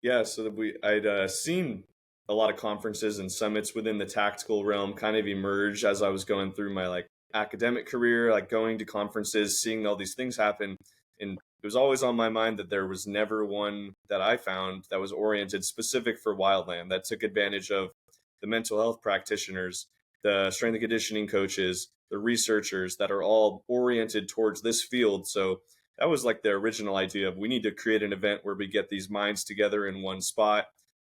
Yeah, so that I'd seen a lot of conferences and summits within the tactical realm kind of emerge as I was going through my like academic career, like going to conferences, seeing all these things happen. And it was always on my mind that there was never one that I found that was oriented specific for wildland, that took advantage of the mental health practitioners, the strength and conditioning coaches, the researchers that are all oriented towards this field. So that was like the original idea of, we need to create an event where we get these minds together in one spot,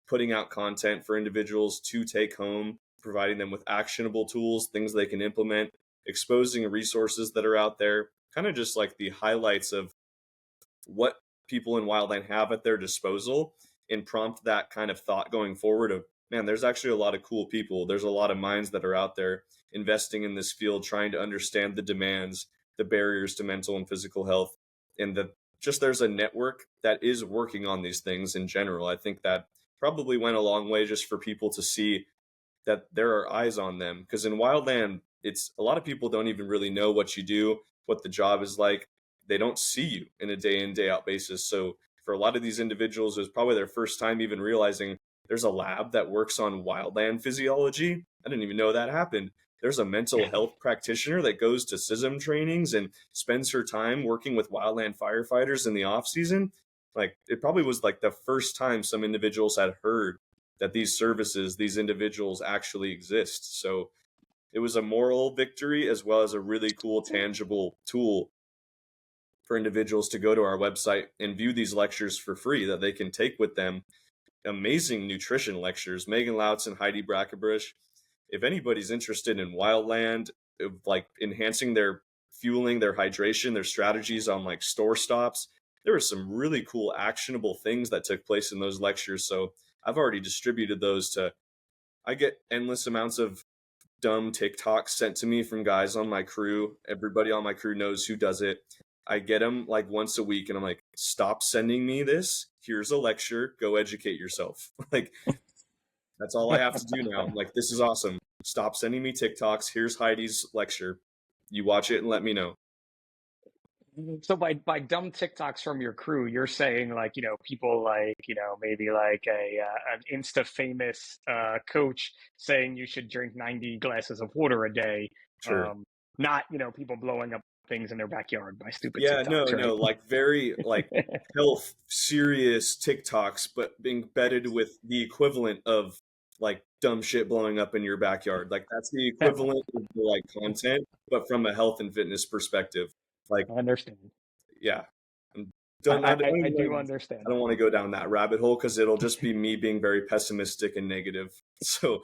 putting out content for individuals to take home, providing them with actionable tools, things they can implement, exposing resources that are out there, kind of just like the highlights of what people in wildland have at their disposal, and prompt that kind of thought going forward of, man, there's actually a lot of cool people. There's a lot of minds that are out there investing in this field, trying to understand the demands, the barriers to mental and physical health, and the just there's a network that is working on these things in general. I think that probably went a long way just for people to see that there are eyes on them, because in wildland, it's a lot of people don't even really know what you do, what the job is like. They don't see you in a day in day out basis. So for a lot of these individuals, it was probably their first time even realizing there's a lab that works on wildland physiology. I didn't even know that happened. There's a mental health practitioner that goes to CISM trainings and spends her time working with wildland firefighters in the off season. Like, it probably was like the first time some individuals had heard that these services, these individuals actually exist. So it was a moral victory as well as a really cool, tangible tool for individuals to go to our website and view these lectures for free that they can take with them. Amazing nutrition lectures, Megan Lautz and Heidi Brackenbush. If anybody's interested in wildland, like enhancing their fueling, their hydration, their strategies on like store stops, there were some really cool actionable things that took place in those lectures. So I've already distributed those to, I get endless amounts of dumb TikToks sent to me from guys on my crew. Everybody on my crew knows who does it. I get them like once a week and I'm like, stop sending me this. Here's a lecture. Go educate yourself. Like, that's all I have to do now. I'm like, this is awesome. Stop sending me TikToks. Here's Heidi's lecture. You watch it and let me know. So by dumb TikToks from your crew, you're saying like, people like, maybe like an Insta famous coach saying you should drink 90 glasses of water a day. Sure. Not, people blowing up things in their backyard by stupid Yeah, no, TikToks, right? no, like very like health serious TikToks, but being embedded with the equivalent of like dumb shit blowing up in your backyard. Like, that's the equivalent of the like content, but from a health and fitness perspective. Like, I understand. yeah. And I do understand I don't that. want to go down that rabbit hole because it'll just be me being very pessimistic and negative. So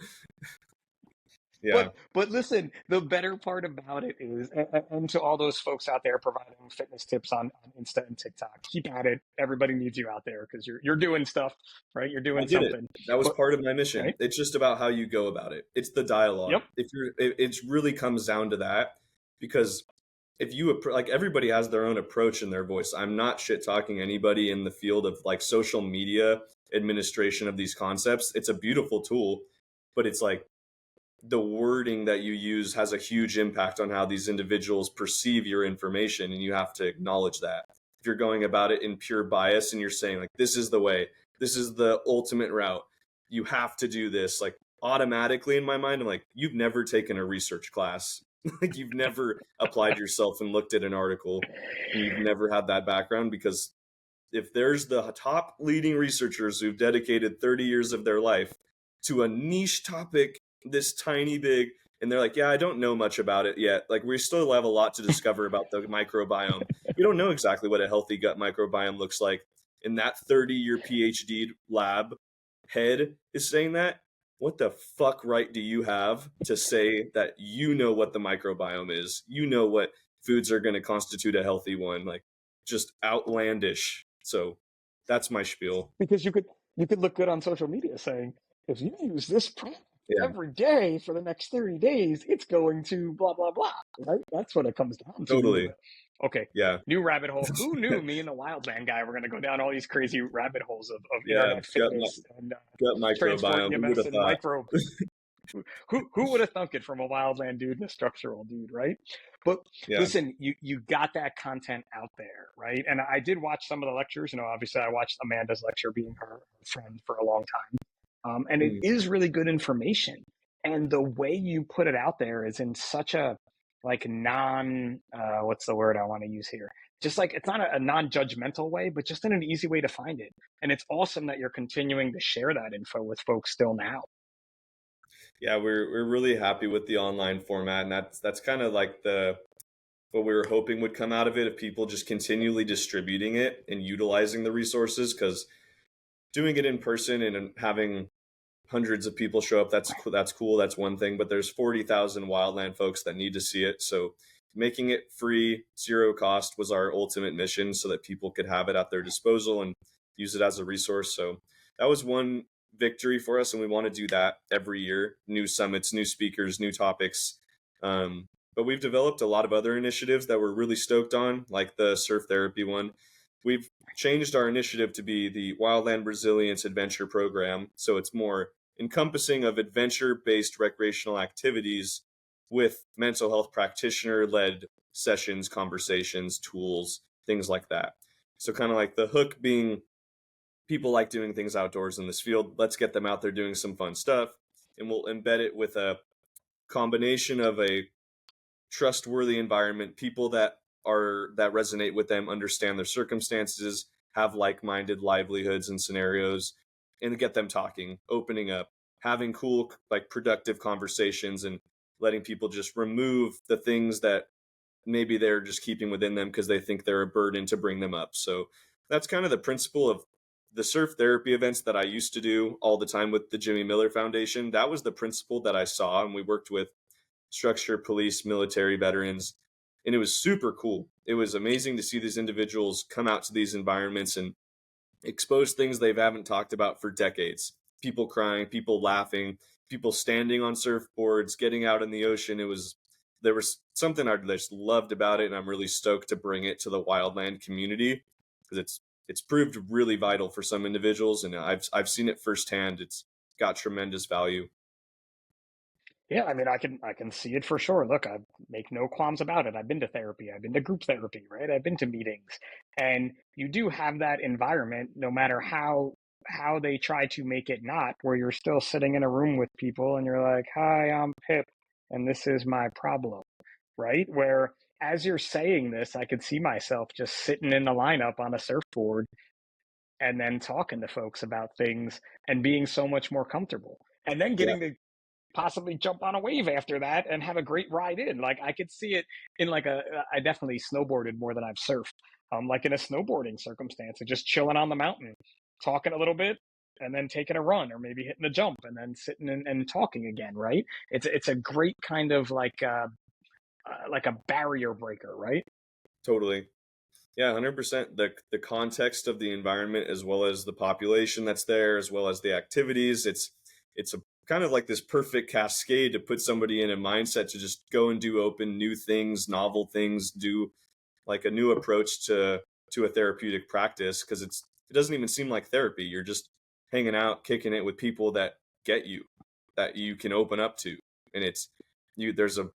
yeah, But listen, the better part about it is, and to all those folks out there providing fitness tips on Insta and TikTok, keep at it. Everybody needs you out there because you're doing stuff, right? You're I doing did it. something. That was But part of my mission. right? It's just about how you go about it. It's the dialogue. Yep. If you're, it really comes down to that, because if you like, everybody has their own approach and their voice. I'm not shit talking anybody in the field of like social media administration of these concepts. It's a beautiful tool, but it's like the wording that you use has a huge impact on how these individuals perceive your information, and you have to acknowledge that. If you're going about it in pure bias and you're saying like, this is the way, this is the ultimate route, you have to do this, like, automatically in my mind I'm like, you've never taken a research class. Like, you've never applied yourself and looked at an article, and you've never had that background. Because if there's the top leading researchers who've dedicated 30 years of their life to a niche topic this tiny big, and they're like, yeah, I don't know much about it yet, like, we still have a lot to discover about the microbiome. We don't know exactly what a healthy gut microbiome looks like. And that 30-year PhD lab head is saying that, what the fuck right do you have to say that you know what the microbiome is? You know what foods are going to constitute a healthy one? Like, just outlandish. So that's my spiel. Because you could look good on social media saying, if you use this product Yeah, every day for the next 30 days, it's going to blah blah blah. Right? That's what it comes down to. totally. Okay, Yeah, new rabbit hole. Who knew me and the wildland guy were going to go down all these crazy rabbit holes of yeah. internet fitness and Gut transport microbiome. Who would EMS have and thought? microbe? Who would have thunk it from a wildland dude and a structural dude, right? But Yeah. listen, you got that content out there, right? And I did watch some of the lectures. Obviously, I watched Amanda's lecture, being her friend for a long time, and it Mm. is really good information. And the way you put it out there is in such a like non what's the word I want to use here? Just like it's not a non-judgmental way, but just in an easy way to find it. And it's awesome that you're continuing to share that info with folks still now. Yeah, we're really happy with the online format, and that's kind of like the what we were hoping would come out of it, if people just continually distributing it and utilizing the resources. Because doing it in person and having hundreds of people show up, that's cool, that's one thing, but there's 40,000 wildland folks that need to see it. So making it free, zero cost was our ultimate mission, so that people could have it at their disposal and use it as a resource. So that was one victory for us, and we want to do that every year: new summits, new speakers, new topics. But we've developed a lot of other initiatives that we're really stoked on, like the surf therapy one. We've changed our initiative to be the Wildland Resilience Adventure Program, so it's more encompassing of adventure-based recreational activities with mental health practitioner-led sessions, conversations, tools, things like that. So kind of like the hook being, people like doing things outdoors in this field. Let's get them out there doing some fun stuff. And we'll embed it with a combination of a trustworthy environment, people that resonate with them, understand their circumstances, have like-minded livelihoods and scenarios, and get them talking, opening up, having cool, like, productive conversations, and letting people just remove the things that maybe they're just keeping within them because they think they're a burden to bring them up. So that's kind of the principle of the surf therapy events that I used to do all the time with the Jimmy Miller Foundation. That was the principle that I saw, and we worked with structure, police, military veterans. And it was super cool. It was amazing to see these individuals come out to these environments and expose things they haven't talked about for decades. People crying, people laughing, people standing on surfboards, getting out in the ocean. There was something I just loved about it, and I'm really stoked to bring it to the wildland community, because it's proved really vital for some individuals, and I've seen it firsthand. It's got tremendous value. Yeah, I mean, I can see it for sure. Look, I make no qualms about it. I've been to therapy. I've been to group therapy, right? I've been to meetings, and you do have that environment, no matter how they try to make it not, where you're still sitting in a room with people and you're like, "Hi, I'm Pip, and this is my problem," right? Where as you're saying this, I could see myself just sitting in the lineup on a surfboard and then talking to folks about things and being so much more comfortable. And then Yeah, getting to possibly jump on a wave after that and have a great ride in. Like I could see it in like I definitely snowboarded more than I've surfed. Like in a snowboarding circumstance, and just chilling on the mountain, talking a little bit, and then taking a run, or maybe hitting a jump, and then sitting and talking again. Right? It's a great kind of like a barrier breaker, right? totally. Yeah, 100%. The context of the environment, as well as the population that's there, as well as the activities, it's a kind of like this perfect cascade to put somebody in a mindset to just go and do open new things, novel things, do like a new approach to a therapeutic practice, because it doesn't even seem like therapy. You're just hanging out, kicking it with people that get you, that you can open up to. And it's you there's a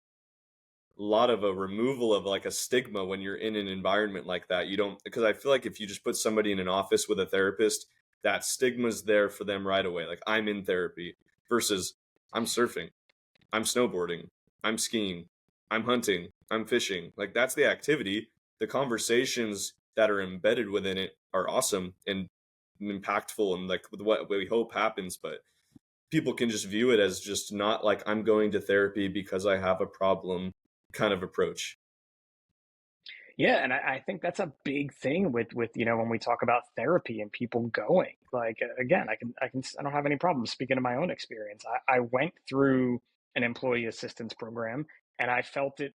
lot of a removal of like a stigma when you're in an environment like that. You don't, because I feel like if you just put somebody in an office with a therapist, that stigma's there for them right away. Like, I'm in therapy, versus I'm surfing, I'm snowboarding, I'm skiing, I'm hunting, I'm fishing. Like, that's the activity. The conversations that are embedded within it are awesome and impactful, and like with what we hope happens. But people can just view it as just not like, I'm going to therapy because I have a problem kind of approach. Yeah, and I think that's a big thing with when we talk about therapy and people going. Like again, I don't have any problem speaking of my own experience. I went through an employee assistance program, and I felt it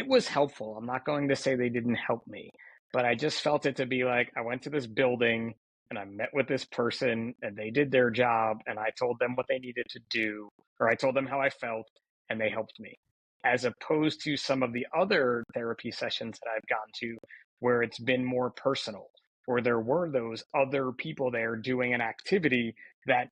was helpful. I'm not going to say they didn't help me, but I just felt it to be like I went to this building and I met with this person and they did their job and I told them what they needed to do, or I told them how I felt, and they helped me. As opposed to some of the other therapy sessions that I've gone to where it's been more personal, where there were those other people there doing an activity that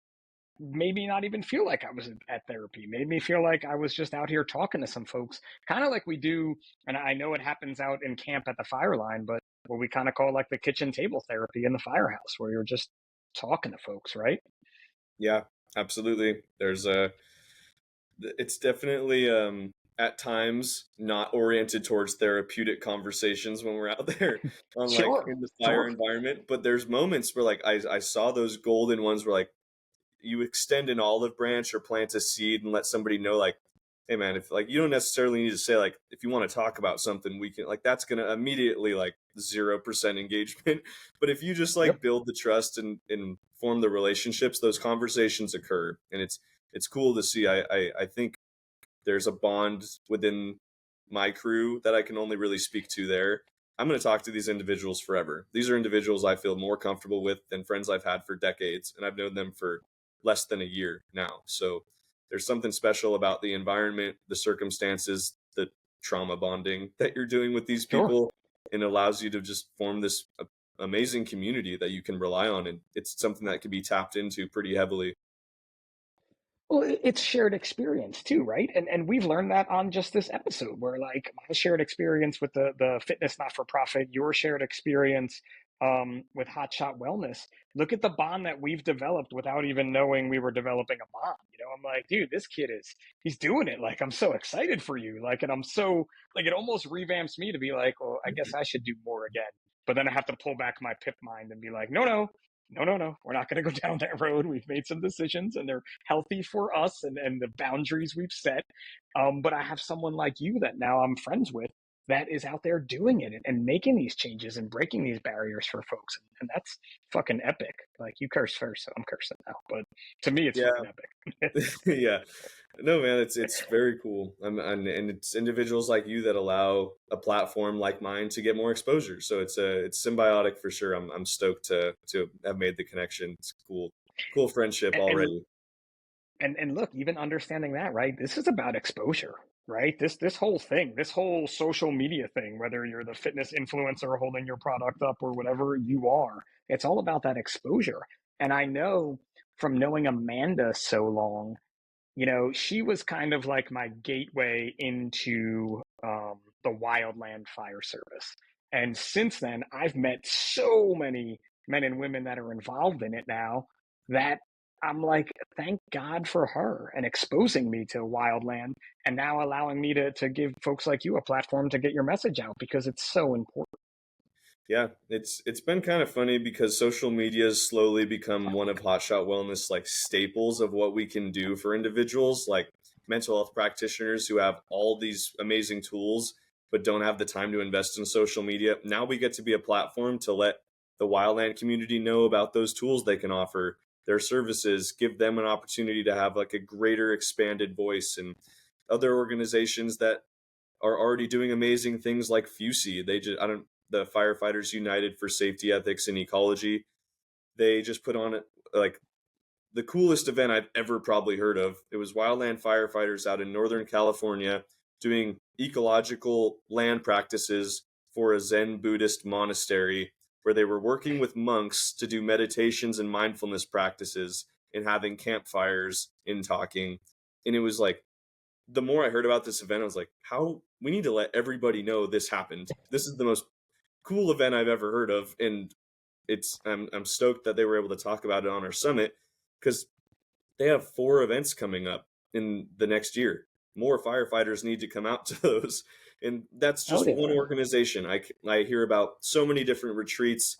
made me not even feel like I was at therapy, made me feel like I was just out here talking to some folks, kind of like we do. And I know it happens out in camp at the fire line, but what we kind of call like the kitchen table therapy in the firehouse, where you're just talking to folks, right? Yeah, absolutely. It's definitely at times not oriented towards therapeutic conversations when we're out there on like Sure, in the fire sure. environment, but there's moments where like I saw those golden ones where like you extend an olive branch or plant a seed and let somebody know like, hey man, if like you don't necessarily need to say like if you want to talk about something we can, like that's gonna immediately like 0% engagement. But if you just Yep. like build the trust and form the relationships, those conversations occur, and it's cool to see. I think there's a bond within my crew that I can only really speak to there. I'm going to talk to these individuals forever. These are individuals I feel more comfortable with than friends I've had for decades, and I've known them for less than a year now. So there's something special about the environment, the circumstances, the trauma bonding that you're doing with these Sure. people, and it allows you to just form this amazing community that you can rely on, and it's something that can be tapped into pretty heavily. Well, it's shared experience too, right? And we've learned that on just this episode, where like my shared experience with the fitness not for profit, your shared experience with Hotshot Wellness. Look at the bond that we've developed without even knowing we were developing a bond. I'm like, dude, this kid he's doing it. Like, I'm so excited for you. Like, and I'm so like, it almost revamps me to be like, well, I guess I should do more again. But then I have to pull back my pip mind and be like, no, no, no, no, no, we're not going to go down that road. We've made some decisions and they're healthy for us and the boundaries we've set. But I have someone like you that now I'm friends with that is out there doing it and making these changes and breaking these barriers for folks. And that's fucking epic. Like you cursed first, so I'm cursing now. But to me, it's Yeah, fucking epic. yeah. No, man, it's very cool. And it's individuals like you that allow a platform like mine to get more exposure. So it's symbiotic for sure. I'm stoked to have made the connection. It's cool, cool friendship and already. and look, even understanding that, right? This is about exposure, right? This whole thing, this whole social media thing, whether you're the fitness influencer holding your product up or whatever you are, it's all about that exposure. And I know from knowing Amanda so long, she was kind of like my gateway into the wildland fire service. And since then, I've met so many men and women that are involved in it now that I'm like, thank God for her and exposing me to wildland and now allowing me to give folks like you a platform to get your message out because it's so important. Yeah, it's been kind of funny because social media has slowly become one of Hotshot Wellness like staples of what we can do for individuals like mental health practitioners who have all these amazing tools but don't have the time to invest in social media. Now we get to be a platform to let the wildland community know about those tools they can offer, their services, give them an opportunity to have like a greater expanded voice, and other organizations that are already doing amazing things like FUSI. They just I don't the Firefighters United for Safety, Ethics, and Ecology. They just put on like the coolest event I've ever probably heard of. It was wildland firefighters out in Northern California doing ecological land practices for a Zen Buddhist monastery where they were working with monks to do meditations and mindfulness practices and having campfires and talking. And it was like the more I heard about this event, I was like, how we need to let everybody know this happened. This is the most cool event I've ever heard of. And I'm stoked that they were able to talk about it on our summit because they have 4 events coming up in the next year. More firefighters need to come out to those. And that's Oh, just yeah. one organization. I hear about so many different retreats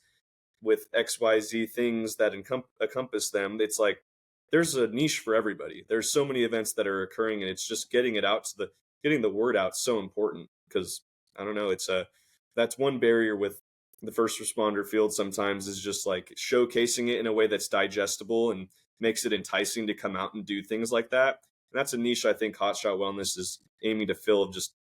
with XYZ things that encompass them. It's like there's a niche for everybody. There's so many events that are occurring, and it's just getting the word out so important because I don't know. It's a That's one barrier with the first responder field. Sometimes is just like showcasing it in a way that's digestible and makes it enticing to come out and do things like that. And that's a niche I think Hotshot Wellness is aiming to fill. Of just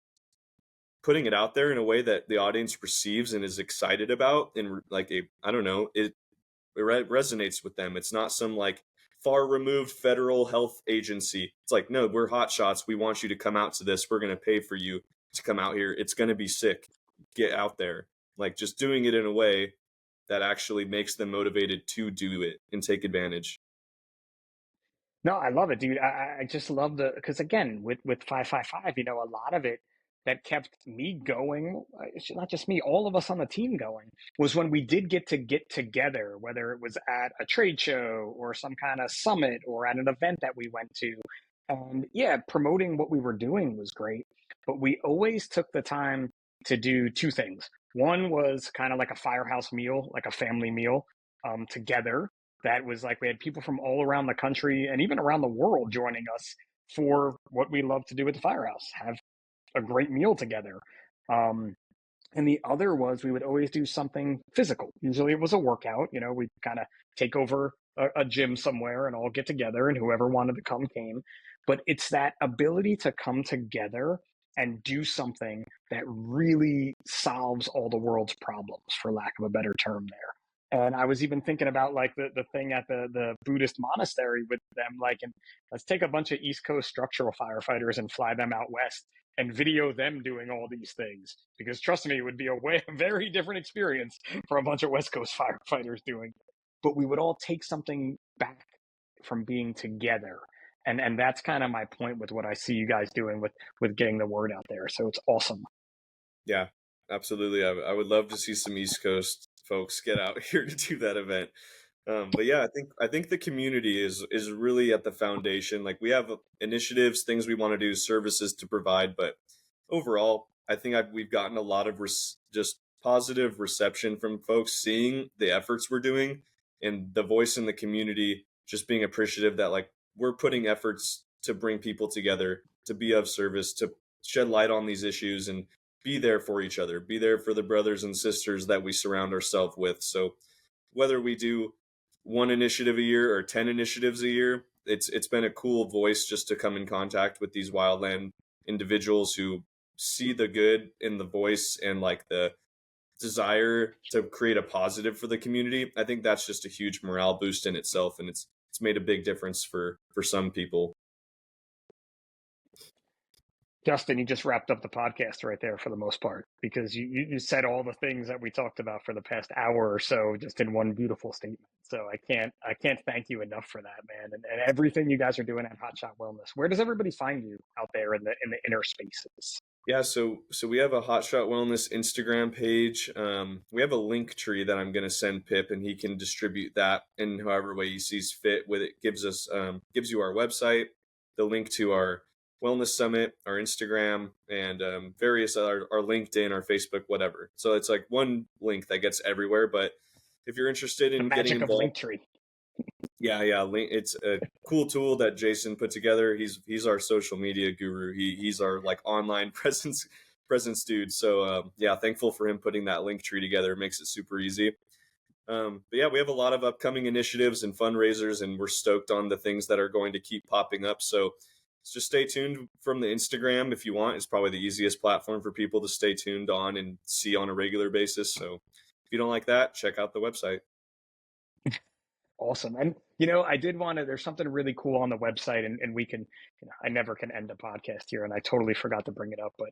putting it out there in a way that the audience receives and is excited about, and like a I don't know, it resonates with them. It's not some like far removed federal health agency. It's like, no, we're hot shots. We want you to come out to this. We're going to pay for you to come out here. It's going to be sick. Get out there. Like just doing it in a way that actually makes them motivated to do it and take advantage. No, I love it, dude. I just love because again, with 555, a lot of it that kept me going, it's not just me, all of us on the team going, was when we did get together, whether it was at a trade show or some kind of summit or at an event that we went to. And yeah, promoting what we were doing was great, but we always took the time to do two things. One was kind of like a firehouse meal, like a family meal, together. That was like we had people from all around the country and even around the world joining us for what we love to do at the firehouse, have a great meal together. Um, and the other was we would always do something physical. Usually it was a workout. We'd kind of take over a gym somewhere and all get together, and whoever wanted to come came. But it's that ability to come together and do something that really solves all the world's problems, for lack of a better term there. And I was even thinking about like the thing at the Buddhist monastery with them, like, and let's take a bunch of East Coast structural firefighters and fly them out west and video them doing all these things, because trust me, it would be a very different experience for a bunch of West Coast firefighters doing it. But we would all take something back from being together, and that's kind of my point with what I see you guys doing with getting the word out there. So it's awesome. Yeah, absolutely. I would love to see some East Coast folks get out here to do that event. But yeah, I think the community is really at the foundation. Like we have initiatives, things we want to do, services to provide, but overall, I think we've gotten a lot of just positive reception from folks seeing the efforts we're doing and the voice in the community, just being appreciative that like we're putting efforts to bring people together, to be of service, to shed light on these issues and be there for each other, be there for the brothers and sisters that we surround ourselves with. So whether we do one initiative a year or 10 initiatives a year, it's been a cool voice just to come in contact with these wildland individuals who see the good in the voice and like the desire to create a positive for the community. I think that's just a huge morale boost in itself, and it's made a big difference for some people. Justin, you just wrapped up the podcast right there for the most part, because you said all the things that we talked about for the past hour or so just in one beautiful statement. So I can't thank you enough for that, man, and everything you guys are doing at Hotshot Wellness. Where does everybody find you out there in the inner spaces? Yeah, so we have a Hotshot Wellness Instagram page. We have a link tree that I'm going to send Pip, and he can distribute that in however way he sees fit. With it, gives you our website, the link to our wellness summit, our Instagram, and various our LinkedIn, our Facebook, whatever. So it's like one link that gets everywhere. But if you're interested The in getting magic of involved, Linktree. yeah. It's a cool tool that Jason put together. He's our social media guru. He's our like online presence dude. So yeah, thankful for him putting that link tree together. It makes it super easy. But yeah, we have a lot of upcoming initiatives and fundraisers, and we're stoked on the things that are going to keep popping up. So just stay tuned from the Instagram if you want. It's probably the easiest platform for people to stay tuned on and see on a regular basis. So if you don't like that, check out the website. Awesome. And, I did want to, there's something really cool on the website, and we can, I never can end a podcast here, and I totally forgot to bring it up, but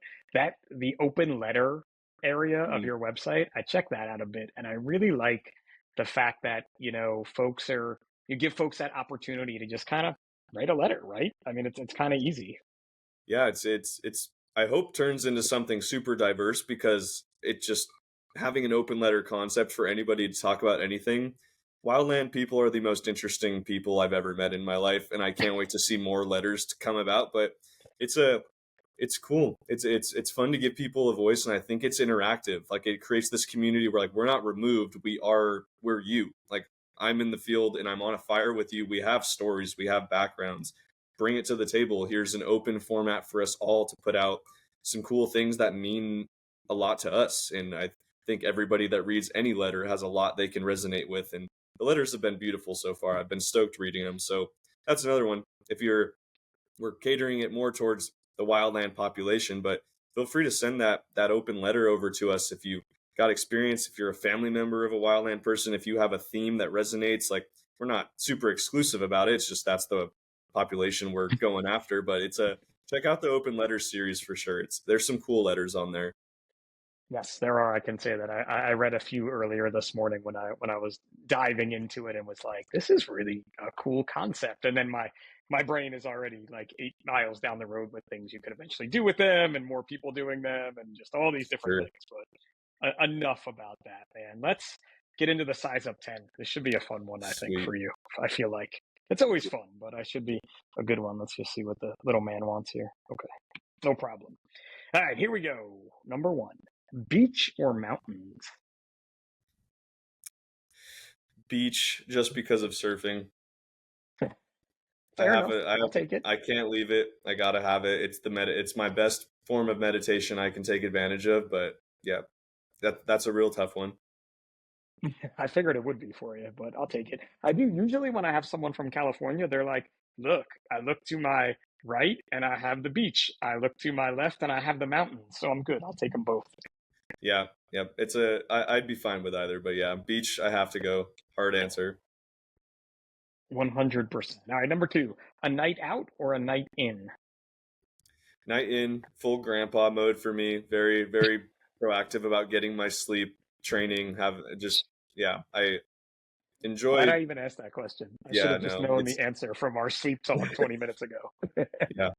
the open letter area of Mm. your website, I checked that out a bit, and I really like the fact that, you give folks that opportunity to just kind of write a letter, right? I mean, it's kind of easy. Yeah, it's I hope turns into something super diverse because it just having an open letter concept for anybody to talk about anything. Wildland people are the most interesting people I've ever met in my life, and I can't wait to see more letters to come about. But it's a it's cool. It's fun to give people a voice, and I think it's interactive. Like it creates this community where like we're not removed. We're you. Like I'm in the field and I'm on a fire with you. We have stories, we have backgrounds. Bring it to the table. Here's an open format for us all to put out some cool things that mean a lot to us. And I think everybody that reads any letter has a lot they can resonate with. And the letters have been beautiful so far. I've been stoked reading them. So that's another one. If you're we're catering it more towards the wildland population, but feel free to send that open letter over to us if you got experience, if you're a family member of a wildland person, if you have a theme that resonates. Like we're not super exclusive about it, it's just that's the population we're going after. But it's a check out the open letter series for sure. There's some cool letters on there. Yes, there are. I can say that. I read a few earlier this morning when I was diving into it and was like, this is really a cool concept. And then my brain is already like 8 miles down the road with things you could eventually do with them and more people doing them and just all these different Sure. things. But enough about that, man. Let's get into the size up 10. This should be a fun one, I think, Sweet. for you. I feel like it's always fun, but I should be a good one. Let's just see what the little man wants here. Okay, no problem. All right, here we go. Number one, beach or mountains? Beach, just because of surfing. I Fair have enough. it. I I'll have. take it. I can't leave it. I gotta have it. It's my best form of meditation I can take advantage of. But yeah, that's a real tough one. I figured it would be for you, but I'll take it. I do usually when I have someone from California, they're like, look, I look to my right and I have the beach. I look to my left and I have the mountains. So I'm good. I'll take them both. Yeah, yeah. I'd be fine with either. But yeah, beach. I have to go. Hard answer. 100%. All right, number two, a night out or a night in? Night in, full grandpa mode for me. Very, very proactive about getting my sleep, training. Have just yeah. I Why'd enjoy. I even ask that question? I should Yeah, have just no, known the it's answer from our sleep talk 20 minutes ago. yeah.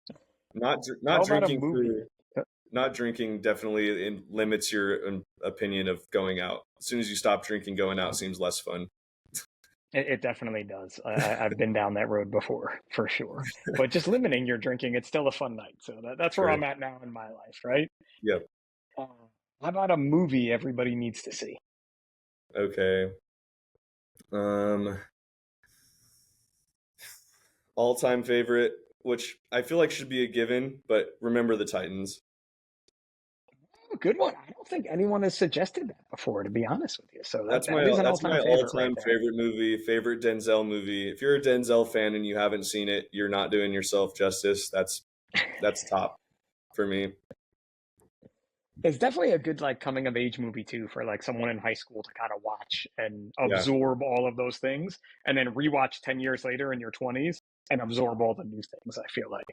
How Not about a drinking movie? for not drinking definitely limits your opinion of going out. As soon as you stop drinking, going out seems less fun. It definitely does. I've been down that road before, for sure. But just limiting your drinking, it's still a fun night. So that's where Sure. I'm at now in my life, right? Yep. Uh, how about a movie everybody needs to see? Okay. Um, all-time favorite, which I feel like should be a given, but Remember the Titans. Oh, good one. I don't think anyone has suggested that before, to be honest with you. So that is an That's all-time my favorite right all-time there. favorite movie, favorite Denzel movie. If you're a Denzel fan and you haven't seen it, you're not doing yourself justice. That's top for me. It's definitely a good like coming of age movie too for like someone in high school to kind of watch and Yeah. absorb all of those things and then rewatch 10 years later in your 20s and absorb all the new things, I feel like.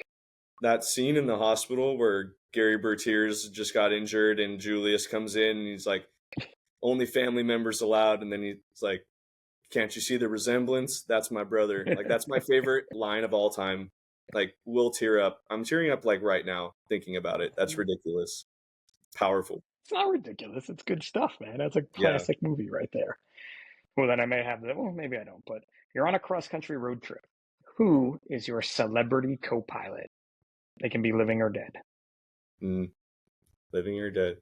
That scene in the hospital where Gary Bertiers just got injured and Julius comes in and he's like, only family members allowed. And then he's like, can't you see the resemblance? That's my brother. Like, that's my favorite line of all time. Like, we'll tear up. I'm tearing up like right now thinking about it. That's ridiculous. Powerful. It's not ridiculous. It's good stuff, man. That's a Yeah. classic movie right there. Well, then I may have the, well, maybe I don't, but you're on a cross country road trip. Who is your celebrity co pilot? They can be living or dead. Mm, living or dead.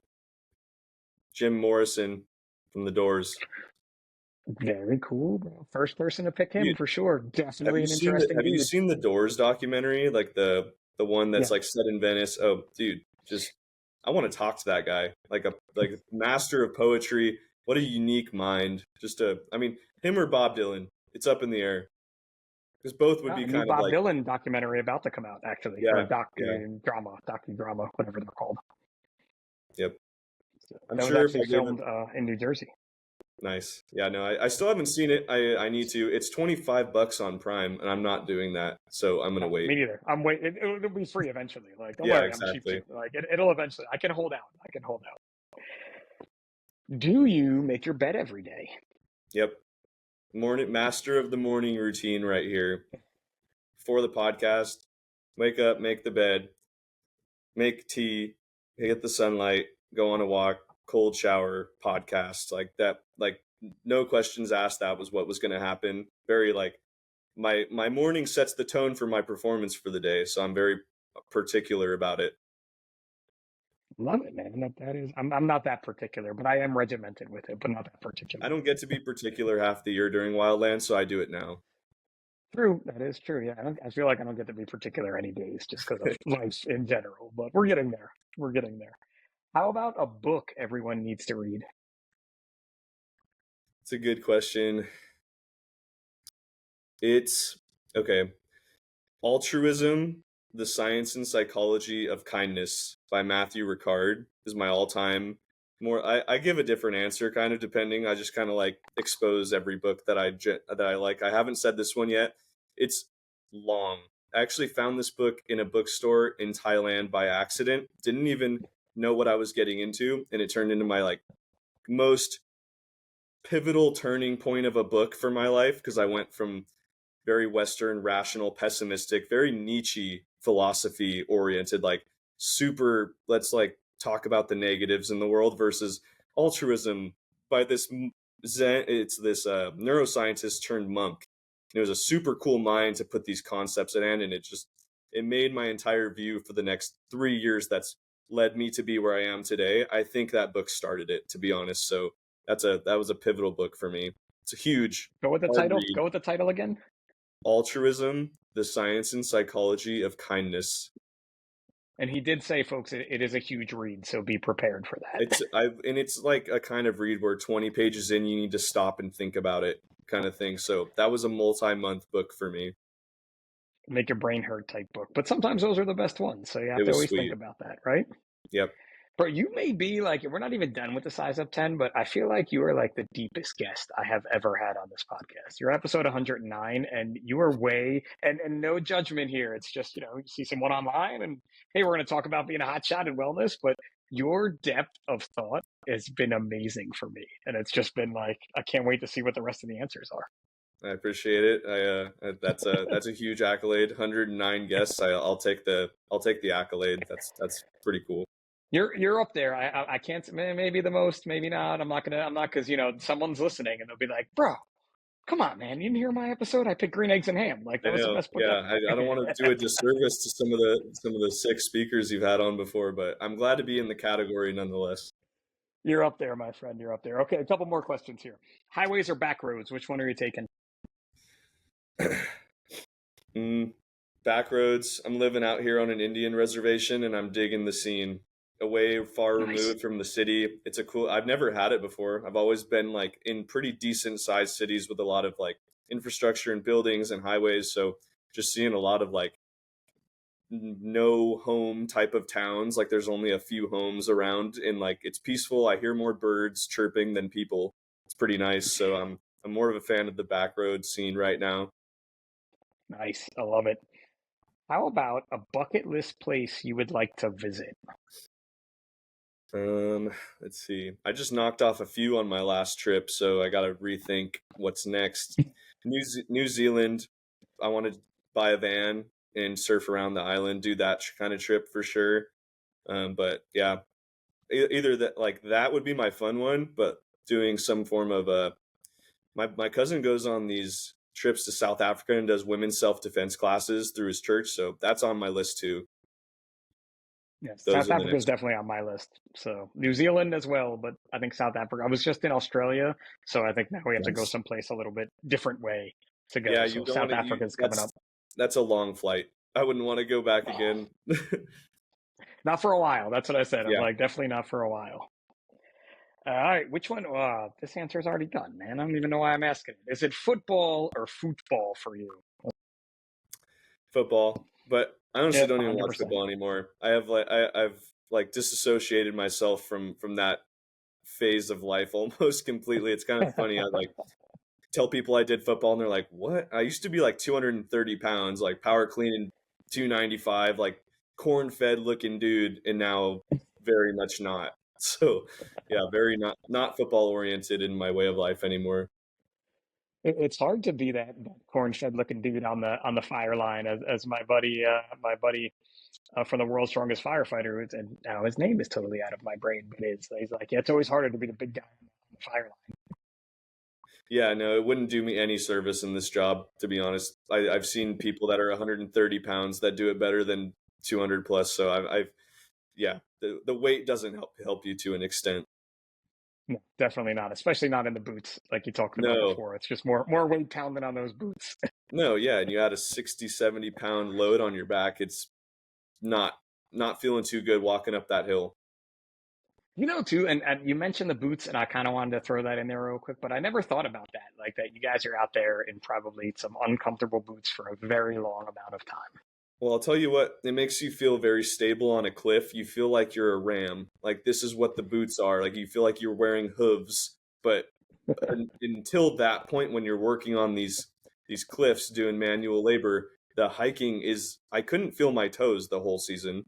Jim Morrison from The Doors. Very cool, bro. First person to pick him You, for sure. Definitely an interesting have you dude. seen the Doors documentary? Like the one that's like Yes. set in Venice. Oh, dude, just I want to talk to that guy. Like a master of poetry. What a unique mind. I mean, him or Bob Dylan. It's up in the air because both would be A new kind of Bob like Dylan documentary about to come out, actually, or yeah, yeah, docudrama, whatever they're called. yep. So I'm that was sure if actually I gave it filmed in New Jersey. nice. Yeah, no, I still haven't seen it. I need to. It's $25 on Prime, and I'm not doing that, so I'm gonna wait. Me neither. I'm waiting. It'll be free eventually. Like, don't Yeah, worry, I'm cheap too. exactly. Like, it'll eventually. I can hold out. I can hold out. Do you make your bed every day? Yep. Morning master of the morning routine right here. For the podcast, wake up, make the bed, make tea, get the sunlight, go on a walk, cold shower, podcast, like that. Like no questions asked. That was what was going to happen. Very like my morning sets the tone for my performance for the day, so I'm very particular about it. Love it, man. That is. I'm not that particular, but I am regimented with it, but not that I particular. don't get to be particular half the year during Wildland, so I do it now. True, that is true. Yeah, I feel like I don't get to be particular any days just because of life in general, but we're getting there. We're getting there. How about a book everyone needs to read? It's a good question. It's okay. Altruism, The Science and Psychology of Kindness by Matthew Ricard is my all-time more I give a different answer kind of depending. I just kind of like expose every book that I like. I haven't said this one yet. It's long. I actually found this book in a bookstore in Thailand by accident. Didn't even know what I was getting into, and it turned into my like most pivotal turning point of a book for my life, because I went from very Western, rational, pessimistic, very Nietzsche philosophy oriented, like super, let's like talk about the negatives in the world, versus altruism by this Zen, it's this neuroscientist turned monk. And it was a super cool mind to put these concepts in, and it made my entire view for the next 3 years. That's led me to be where I am today. I think that book started it, to be honest. So that was a pivotal book for me. It's a huge, Go with the hard title. read. Go with the title again. Altruism, the Science and Psychology of Kindness. And he did say, folks, it is a huge read, so be prepared for that. It's like a kind of read where 20 pages in you need to stop and think about it, kind of thing. So that was a multi-month book for me. Make your brain hurt type book. But sometimes those are the best ones, so you It have to was always think sweet. about that, right? Yep. Bro, you may be like, we're not even done with the Size Up 10, but I feel like you are like the deepest guest I have ever had on this podcast. You're episode 109, and you are and no judgment here. It's just, you see someone online, and hey, we're going to talk about being a hot shot in wellness, but your depth of thought has been amazing for me. And it's just been like, I can't wait to see what the rest of the answers are. I appreciate it. That's a huge accolade. 109 guests. I'll take the accolade. That's pretty cool. You're up there. I can't, maybe the most, maybe not. I'm not, because, someone's listening and they'll be like, bro, come on, man. You didn't hear my episode? I picked Green Eggs and Ham. Like, I that was the know. best book Yeah, I don't want to ever. do a disservice to some of the sick speakers you've had on before, but I'm glad to be in the category nonetheless. You're up there, my friend. You're up there. Okay, a couple more questions here. Highways or back roads? Which one are you taking? Back roads. I'm living out here on an Indian reservation, and I'm digging the scene. Away, far Nice. removed from the city. It's a cool. I've never had it before. I've always been like in pretty decent sized cities with a lot of like infrastructure and buildings and highways. So just seeing a lot of like no home type of towns. Like there's only a few homes around, and like it's peaceful. I hear more birds chirping than people. It's pretty nice. So I'm more of a fan of the back road scene right now. Nice. I love it. How about a bucket list place you would like to visit? Let's see. I just knocked off a few on my last trip, so I got to rethink what's next. New Zealand. I want to buy a van and surf around the island, do that kind of trip for sure. But yeah, either that, like that would be my fun one, but doing some form of my cousin goes on these trips to South Africa and does women's self-defense classes through his church, so that's on my list too. Yes, Those South are the Africa is next. definitely on my list. So New Zealand as well, but I think South Africa. I was just in Australia, so I think now we have to go Nice. someplace a little bit different way to go. Yeah, So you don't want South to. You Africa is coming up. that's a long flight. I wouldn't want to go back again. Not for a while. That's what I said. I'm Yeah. like, definitely not for a while. All right, which one? This answer is already done, man. I don't even know why I'm asking it. Is it football or football for you? Football, but I honestly Yep, don't even watch 100%. football anymore. I've like disassociated myself from that phase of life almost completely. It's kind of funny. I like tell people I did football, and they're like, "What?" I used to be like 230 pounds, like power cleaning 295, like corn fed looking dude, and now very much not. So yeah, very not football oriented in my way of life anymore. It's hard to be that corn shed looking dude on the fire line, as my buddy from the world's strongest firefighter, and now his name is totally out of my brain, but he's like, yeah, it's always harder to be the big guy on the fire line. Yeah, no, it wouldn't do me any service in this job, to be honest. I've seen people that are 130 pounds that do it better than 200 plus. So yeah, the weight doesn't help you to an extent. No, definitely not, especially not in the boots like you talked about No, before. It's just more weight pounding on those boots. no, yeah, and you add a 60, 70 pound load on your back. It's not not feeling too good walking up that hill. Too, and you mentioned the boots, and I kind of wanted to throw that in there real quick, but I never thought about that. Like that, you guys are out there in probably some uncomfortable boots for a very long amount of time. Well, I'll tell you what, it makes you feel very stable on a cliff. You feel like you're a ram. Like this is what the boots are. Like you feel like you're wearing hooves, but until that point when you're working on these cliffs doing manual labor, the hiking is I couldn't feel my toes the whole season,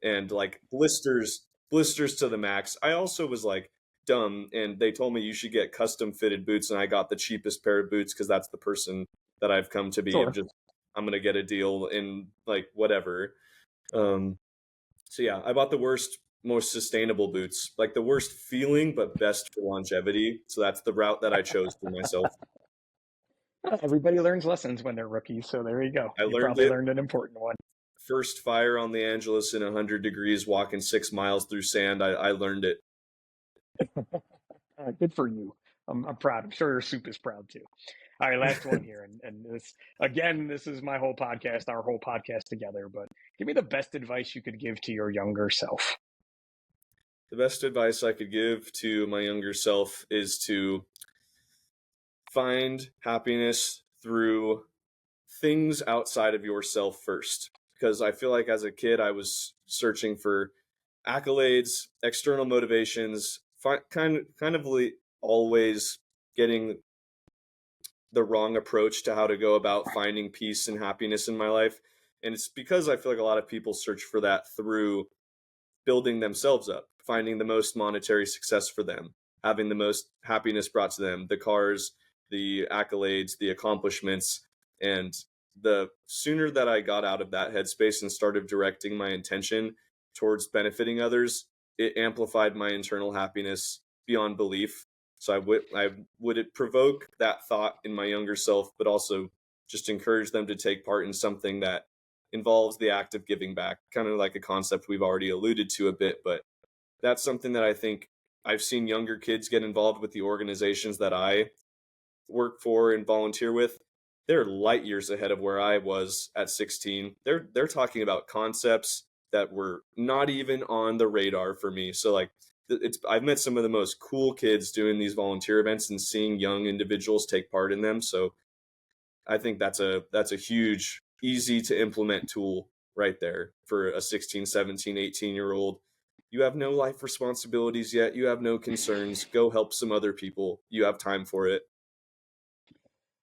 and like blisters blisters to the max. I also was like dumb, and they told me you should get custom fitted boots, and I got the cheapest pair of boots because that's the person that I've come to be of Sure. just I'm gonna get a deal in like whatever. Um, so yeah, I bought the worst, most sustainable boots, like the worst feeling but best for longevity. So that's the route that I chose for myself. Everybody learns lessons when they're rookies, so there you go. I You learned probably it learned an important one. first fire on the Angeles in 100 degrees, walking 6 miles through sand. I learned it. Good for you. I'm proud. I'm sure your soup is proud too. All right, last one here, and this again, this is my whole podcast, our whole podcast together. But give me the best advice you could give to your younger self. The best advice I could give to my younger self is to find happiness through things outside of yourself first. Because I feel like as a kid, I was searching for accolades, external motivations, kind of always getting the wrong approach to how to go about finding peace and happiness in my life. And it's because I feel like a lot of people search for that through building themselves up, finding the most monetary success for them, having the most happiness brought to them, the cars, the accolades, the accomplishments. And the sooner that I got out of that headspace and started directing my intention towards benefiting others, it amplified my internal happiness beyond belief. So I would it provoke that thought in my younger self, but also just encourage them to take part in something that involves the act of giving back, kind of like a concept we've already alluded to a bit, but that's something that I think I've seen younger kids get involved with the organizations that I work for and volunteer with. They're light years ahead of where I was at 16. They're talking about concepts that were not even on the radar for me. So like it's I've met some of the most cool kids doing these volunteer events and seeing young individuals take part in them. So I think that's a huge, easy to implement tool right there for a 16, 17, 18-year old. You have no life responsibilities yet. You have no concerns. Go help some other people. You have time for it.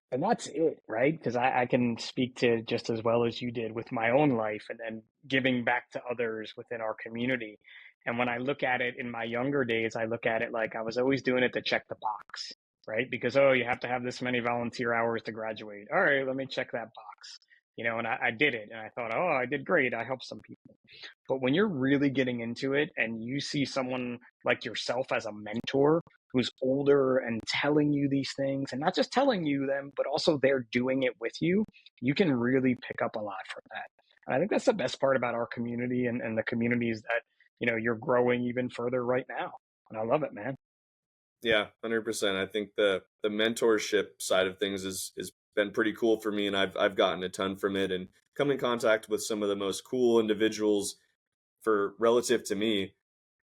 And that's it, right? Because I can speak to just as well as you did with my own life and then giving back to others within our community. And when I look at it in my younger days, I look at it like I was always doing it to check the box, right? Because, oh, you have to have this many volunteer hours to graduate. All right, let me check that box. And I did it and I thought, oh, I did great. I helped some people. But when you're really getting into it and you see someone like yourself as a mentor who's older and telling you these things and not just telling you them, but also they're doing it with you, you can really pick up a lot from that. And I think that's the best part about our community and the communities that, you're growing even further right now. And I love it, man. Yeah, 100%. I think the mentorship side of things is been pretty cool for me, and I've gotten a ton from it and come in contact with some of the most cool individuals for relative to me.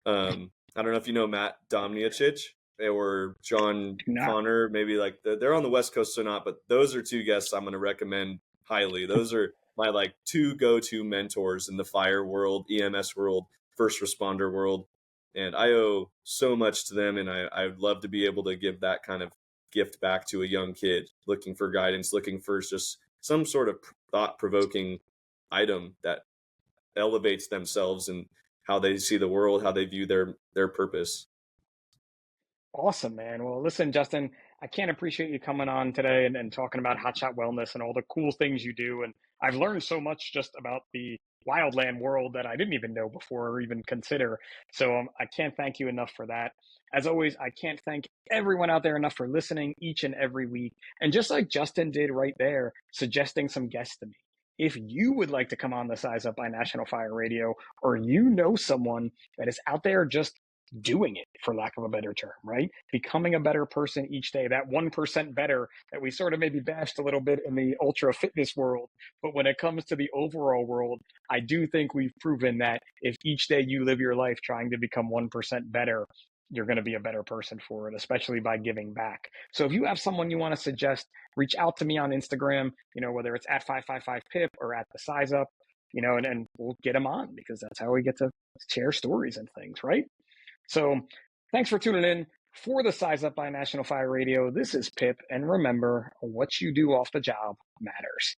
I don't know if you know Matt Domniachich or John Do not. Connor. Maybe like they're on the West Coast or not, but those are two guests I'm going to recommend highly. Those are my like two go-to mentors in the fire world, EMS world, first responder world, and I owe so much to them. And I'd love to be able to give that kind of gift back to a young kid looking for guidance, looking for just some sort of thought-provoking item that elevates themselves and how they see the world, how they view their purpose. Awesome, man. Well, listen, Justin, I can't appreciate you coming on today and talking about Hotshot Wellness and all the cool things you do. And I've learned so much just about the wildland world that I didn't even know before or even consider. So I can't thank you enough for that. As always, I can't thank everyone out there enough for listening each and every week. And just like Justin did right there, suggesting some guests to me. If you would like to come on the Size Up by National Fire Radio, or you know someone that is out there just doing it, for lack of a better term, right? Becoming a better person each day, that 1% better that we sort of maybe bashed a little bit in the ultra fitness world. But when it comes to the overall world, I do think we've proven that if each day you live your life trying to become 1% better, you're going to be a better person for it, especially by giving back. So if you have someone you want to suggest, reach out to me on Instagram, whether it's at 555pip or at the size up, and we'll get them on because that's how we get to share stories and things, right? So thanks for tuning in for the Size Up by National Fire Radio. This is Pip, and remember, what you do off the job matters.